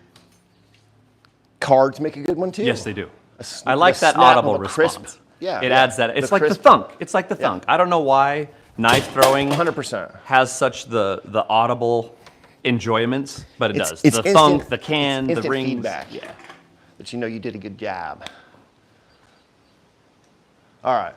[SPEAKER 2] Cards make a good one too.
[SPEAKER 1] Yes, they do.
[SPEAKER 2] s-
[SPEAKER 1] I like
[SPEAKER 2] the
[SPEAKER 1] that
[SPEAKER 2] snap
[SPEAKER 1] audible
[SPEAKER 2] of a crisp-
[SPEAKER 1] response.
[SPEAKER 2] yeah,
[SPEAKER 1] It
[SPEAKER 2] yeah.
[SPEAKER 1] adds that. It's
[SPEAKER 2] The
[SPEAKER 1] like the
[SPEAKER 2] crisp-
[SPEAKER 1] thunk. It's like the thunk. I don't know why knife throwing
[SPEAKER 2] 100%.
[SPEAKER 1] has such the audible enjoyments, but it does.
[SPEAKER 2] It's
[SPEAKER 1] The
[SPEAKER 2] instant-
[SPEAKER 1] thunk, the can,
[SPEAKER 2] it's
[SPEAKER 1] the
[SPEAKER 2] instant
[SPEAKER 1] rings.
[SPEAKER 2] feedback.
[SPEAKER 1] Yeah.
[SPEAKER 2] That you know you did a good job. All right.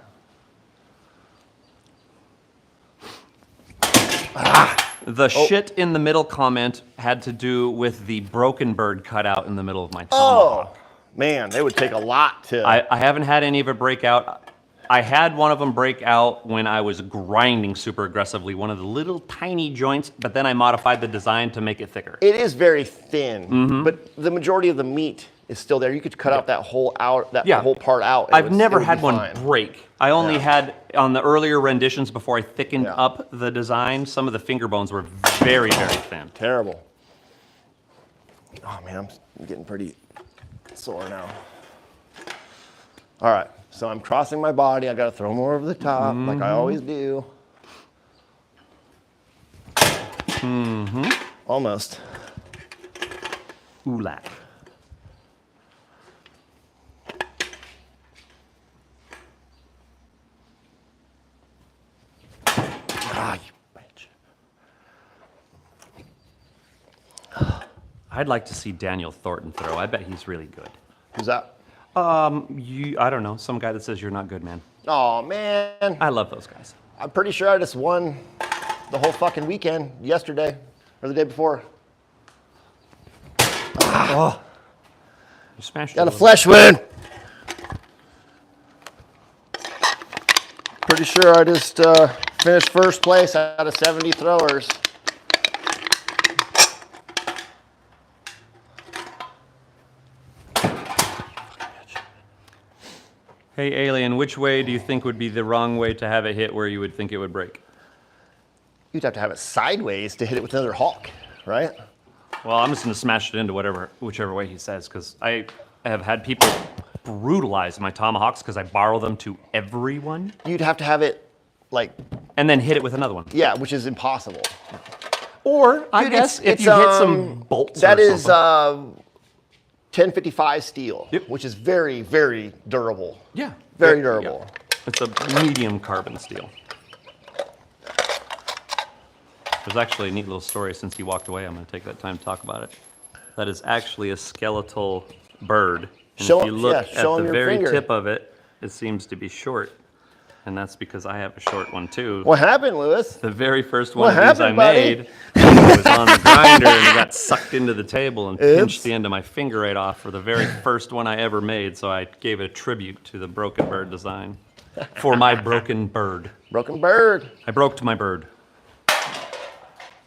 [SPEAKER 1] The shit in the middle comment had to do with the broken bird cut out in the middle of my
[SPEAKER 2] Oh,
[SPEAKER 1] tomahawk.
[SPEAKER 2] man, they would take a lot to.
[SPEAKER 1] I haven't had any of it break out. I had one of them break out when I was grinding super aggressively, one of the little tiny joints, but then I modified the design to make it thicker.
[SPEAKER 2] It is very thin,
[SPEAKER 1] Mm-hmm.
[SPEAKER 2] but the majority of the meat is still there. You could cut out that whole
[SPEAKER 1] Yeah.
[SPEAKER 2] whole part out.
[SPEAKER 1] I've never had one
[SPEAKER 2] fine.
[SPEAKER 1] break. I only
[SPEAKER 2] Yeah.
[SPEAKER 1] had, on the earlier renditions before I thickened
[SPEAKER 2] Yeah.
[SPEAKER 1] up the design, some of the finger bones were very, very thin.
[SPEAKER 2] Terrible. Oh man, I'm getting pretty sore now. All right, so I'm crossing my body. I got to throw more over the top, like I always do. Almost.
[SPEAKER 1] Oolak.
[SPEAKER 2] Ah, you bitch.
[SPEAKER 1] I'd like to see Daniel Thornton throw. I bet he's really good.
[SPEAKER 2] Who's that?
[SPEAKER 1] I don't know, some guy that says you're not good, man.
[SPEAKER 2] Oh man,
[SPEAKER 1] I love those guys.
[SPEAKER 2] I'm pretty sure I just won the whole fucking weekend yesterday or the day before.
[SPEAKER 1] You smashed
[SPEAKER 2] Got a
[SPEAKER 1] it.
[SPEAKER 2] flesh wound. Pretty sure I just finished first place out of 70 throwers.
[SPEAKER 1] Hey, Alien, which way do you think would be the wrong way to have it hit where you would think it would break?
[SPEAKER 2] You'd have to have it sideways to hit it with another hawk, right?
[SPEAKER 1] Well, I'm just going to smash it into whichever way he says, because I have had people brutalize my tomahawks because I borrow them to everyone
[SPEAKER 2] You'd have to have it like,
[SPEAKER 1] and then hit it with another one.
[SPEAKER 2] yeah, which is impossible.
[SPEAKER 1] Or, I
[SPEAKER 2] Dude,
[SPEAKER 1] guess,
[SPEAKER 2] it's-
[SPEAKER 1] if you hit some bolts
[SPEAKER 2] That
[SPEAKER 1] or
[SPEAKER 2] is
[SPEAKER 1] something.
[SPEAKER 2] 1055 steel,
[SPEAKER 1] Yep.
[SPEAKER 2] which is very, very durable.
[SPEAKER 1] Yeah.
[SPEAKER 2] Very
[SPEAKER 1] Yeah.
[SPEAKER 2] durable.
[SPEAKER 1] It's a medium carbon steel. There's actually a neat little story. Since you walked away, I'm going to take that time to talk about it. That is actually a skeletal bird. And
[SPEAKER 2] Show
[SPEAKER 1] if you
[SPEAKER 2] 'em-
[SPEAKER 1] look
[SPEAKER 2] yeah,
[SPEAKER 1] at
[SPEAKER 2] show 'em
[SPEAKER 1] the
[SPEAKER 2] your
[SPEAKER 1] very
[SPEAKER 2] finger.
[SPEAKER 1] tip of it, it seems to be short. And that's because I have a short one too.
[SPEAKER 2] What happened, Lewis?
[SPEAKER 1] The very first
[SPEAKER 2] What
[SPEAKER 1] one of these I
[SPEAKER 2] happened, buddy?
[SPEAKER 1] made was on the grinder and it got sucked into the table and
[SPEAKER 2] Oops.
[SPEAKER 1] pinched the end of my finger right off for the very first one I ever made. So I gave it a tribute to the broken bird design for my broken bird.
[SPEAKER 2] Broken bird.
[SPEAKER 1] I broke my bird.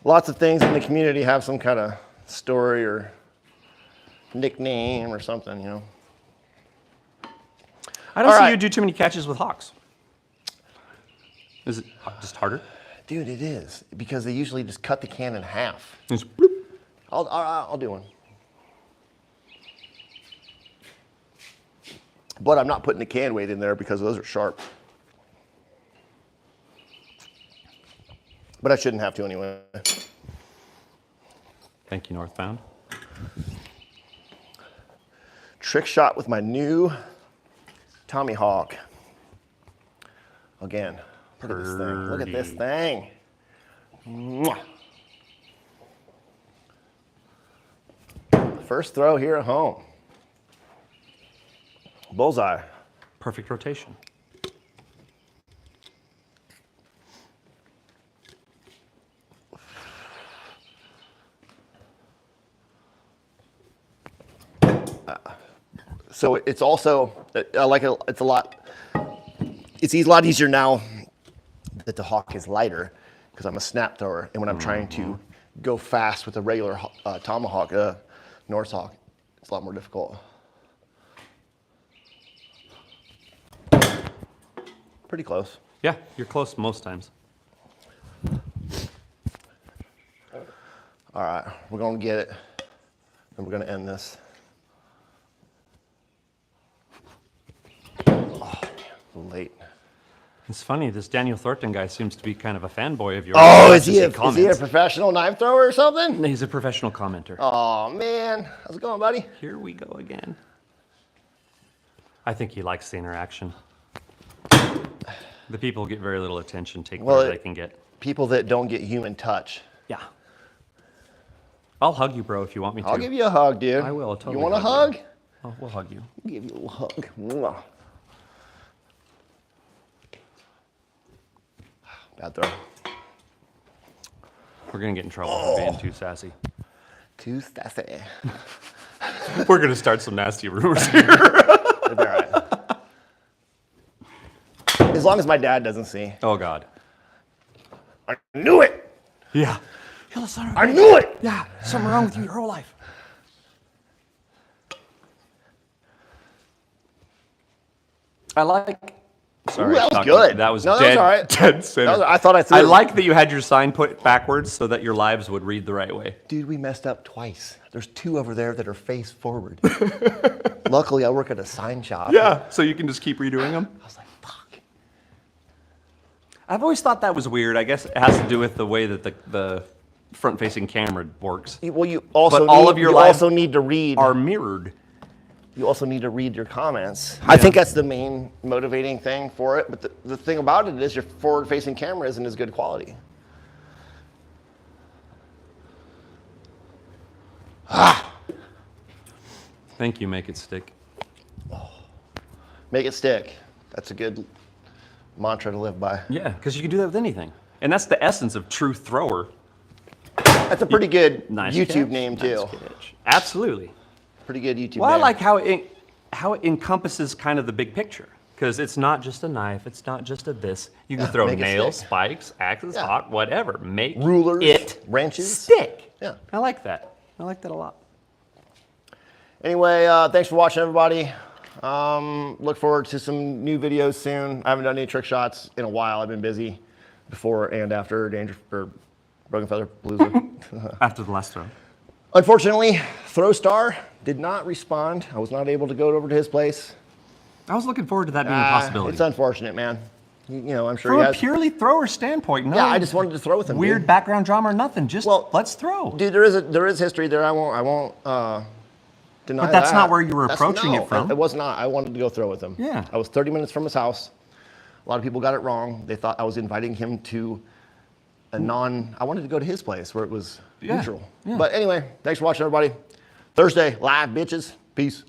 [SPEAKER 2] Lots of things in the community have some kind of story or nickname or something, you know.
[SPEAKER 1] I don't
[SPEAKER 2] All
[SPEAKER 1] see
[SPEAKER 2] right.
[SPEAKER 1] you do too many catches with hawks. Is it just harder?
[SPEAKER 2] Dude, it is because they usually just cut the can in half.
[SPEAKER 1] Just bloop.
[SPEAKER 2] I'll do one. But I'm not putting the can weight in there because those are sharp. But I shouldn't have to anyway.
[SPEAKER 1] Thank you, Northbound.
[SPEAKER 2] trick shot with my new Tommy Hawk. Again, look at this thing. Look at this thing. Mwah. First throw here at home. Bullseye.
[SPEAKER 1] Perfect rotation.
[SPEAKER 2] So it's also, I like it, it's a lot lot easier now that the Hawk is lighter because I'm a snap thrower. And when I'm trying to go fast with a regular Tomahawk, Norse Hawk, it's a lot more difficult. Pretty close.
[SPEAKER 1] Yeah, you're close most times.
[SPEAKER 2] All right, we're gonna get it and we're gonna end this. Oh, man, late.
[SPEAKER 1] It's funny, this Daniel Thornton guy seems to be kind of a fanboy of yours.
[SPEAKER 2] Oh,
[SPEAKER 1] Just in
[SPEAKER 2] is he a
[SPEAKER 1] comments.
[SPEAKER 2] professional knife thrower or something?
[SPEAKER 1] He's a professional commenter.
[SPEAKER 2] Oh man, how's it going, buddy?
[SPEAKER 1] Here we go again. I think he likes the interaction. The people get very little attention, take whatever they can get.
[SPEAKER 2] People that don't get human touch.
[SPEAKER 1] Yeah. I'll hug you, bro, if you want me to.
[SPEAKER 2] I'll give you a hug, dude.
[SPEAKER 1] I will, I'll totally
[SPEAKER 2] You want a
[SPEAKER 1] hug
[SPEAKER 2] hug?
[SPEAKER 1] Oh, we'll hug you.
[SPEAKER 2] I'll give you a little hug. Mwah. Bad throw.
[SPEAKER 1] We're gonna get in trouble for being too sassy.
[SPEAKER 2] Too sassy.
[SPEAKER 1] We're gonna start some nasty rumors here.
[SPEAKER 2] It'll be all right. As long as my dad doesn't see.
[SPEAKER 1] Oh God.
[SPEAKER 2] I knew it.
[SPEAKER 1] Yeah.
[SPEAKER 2] I knew it.
[SPEAKER 1] Yeah, something wrong with you your whole life. I like. Sorry,
[SPEAKER 2] Ooh, that was
[SPEAKER 1] Chuck,
[SPEAKER 2] good.
[SPEAKER 1] That was
[SPEAKER 2] No, that
[SPEAKER 1] dead,
[SPEAKER 2] was all right.
[SPEAKER 1] dead center.
[SPEAKER 2] I thought I threw
[SPEAKER 1] I
[SPEAKER 2] it.
[SPEAKER 1] like that you had your sign put backwards so that your lives would read the right way.
[SPEAKER 2] Dude, we messed up twice. There's two over there that are face forward. Luckily, I work at a sign shop.
[SPEAKER 1] Yeah, so you can just keep redoing them.
[SPEAKER 2] I was like, fuck.
[SPEAKER 1] I've always thought that was weird. I guess it has to do with the way that the front-facing camera works.
[SPEAKER 2] Well, you also
[SPEAKER 1] But all of your lives
[SPEAKER 2] also need to read.
[SPEAKER 1] Are mirrored.
[SPEAKER 2] You also need to read your comments. I think that's the main motivating thing for it. But the thing about it is your forward-facing camera isn't as good quality.
[SPEAKER 1] Thank you, make it stick.
[SPEAKER 2] Make it stick. That's a good mantra to live by.
[SPEAKER 1] Yeah, because you can do that with anything. And that's the essence of true thrower.
[SPEAKER 2] That's a pretty good
[SPEAKER 1] Nice
[SPEAKER 2] YouTube
[SPEAKER 1] catch,
[SPEAKER 2] name,
[SPEAKER 1] nice
[SPEAKER 2] too.
[SPEAKER 1] catch. Absolutely.
[SPEAKER 2] Pretty good YouTube
[SPEAKER 1] Well,
[SPEAKER 2] name.
[SPEAKER 1] I like how it encompasses kind of the big picture. Because it's not just a knife, it's not just a this. You can throw
[SPEAKER 2] make it
[SPEAKER 1] nails,
[SPEAKER 2] stick.
[SPEAKER 1] spikes, axes,
[SPEAKER 2] Yeah.
[SPEAKER 1] hawk, whatever. Make
[SPEAKER 2] Rulers,
[SPEAKER 1] it
[SPEAKER 2] wrenches.
[SPEAKER 1] stick.
[SPEAKER 2] Yeah.
[SPEAKER 1] I like that. I like that a lot.
[SPEAKER 2] Anyway, thanks for watching, everybody. Look forward to some new videos soon. I haven't done any trick shots in a while. I've been busy before and after Broken Feather Palooza.
[SPEAKER 1] After the last throw.
[SPEAKER 2] Unfortunately, Throwstar did not respond. I was not able to go over to his place.
[SPEAKER 1] I was looking forward to that being a possibility.
[SPEAKER 2] It's unfortunate, man. You know, I'm sure
[SPEAKER 1] From
[SPEAKER 2] he
[SPEAKER 1] a
[SPEAKER 2] has.
[SPEAKER 1] purely thrower standpoint, no.
[SPEAKER 2] Yeah, I just wanted to throw with him.
[SPEAKER 1] weird
[SPEAKER 2] dude.
[SPEAKER 1] background drama or nothing. Just let's throw.
[SPEAKER 2] Dude, there is history there. I won't deny
[SPEAKER 1] But that's
[SPEAKER 2] that.
[SPEAKER 1] not where you were
[SPEAKER 2] That's-
[SPEAKER 1] approaching
[SPEAKER 2] no,
[SPEAKER 1] it from.
[SPEAKER 2] It was not. I wanted to go throw with him.
[SPEAKER 1] Yeah.
[SPEAKER 2] I was 30 minutes from his house. A lot of people got it wrong. They thought I was inviting him to a I wanted to go to his place where it was neutral.
[SPEAKER 1] Yeah.
[SPEAKER 2] But anyway, thanks for watching, everybody. Thursday, live, bitches. Peace.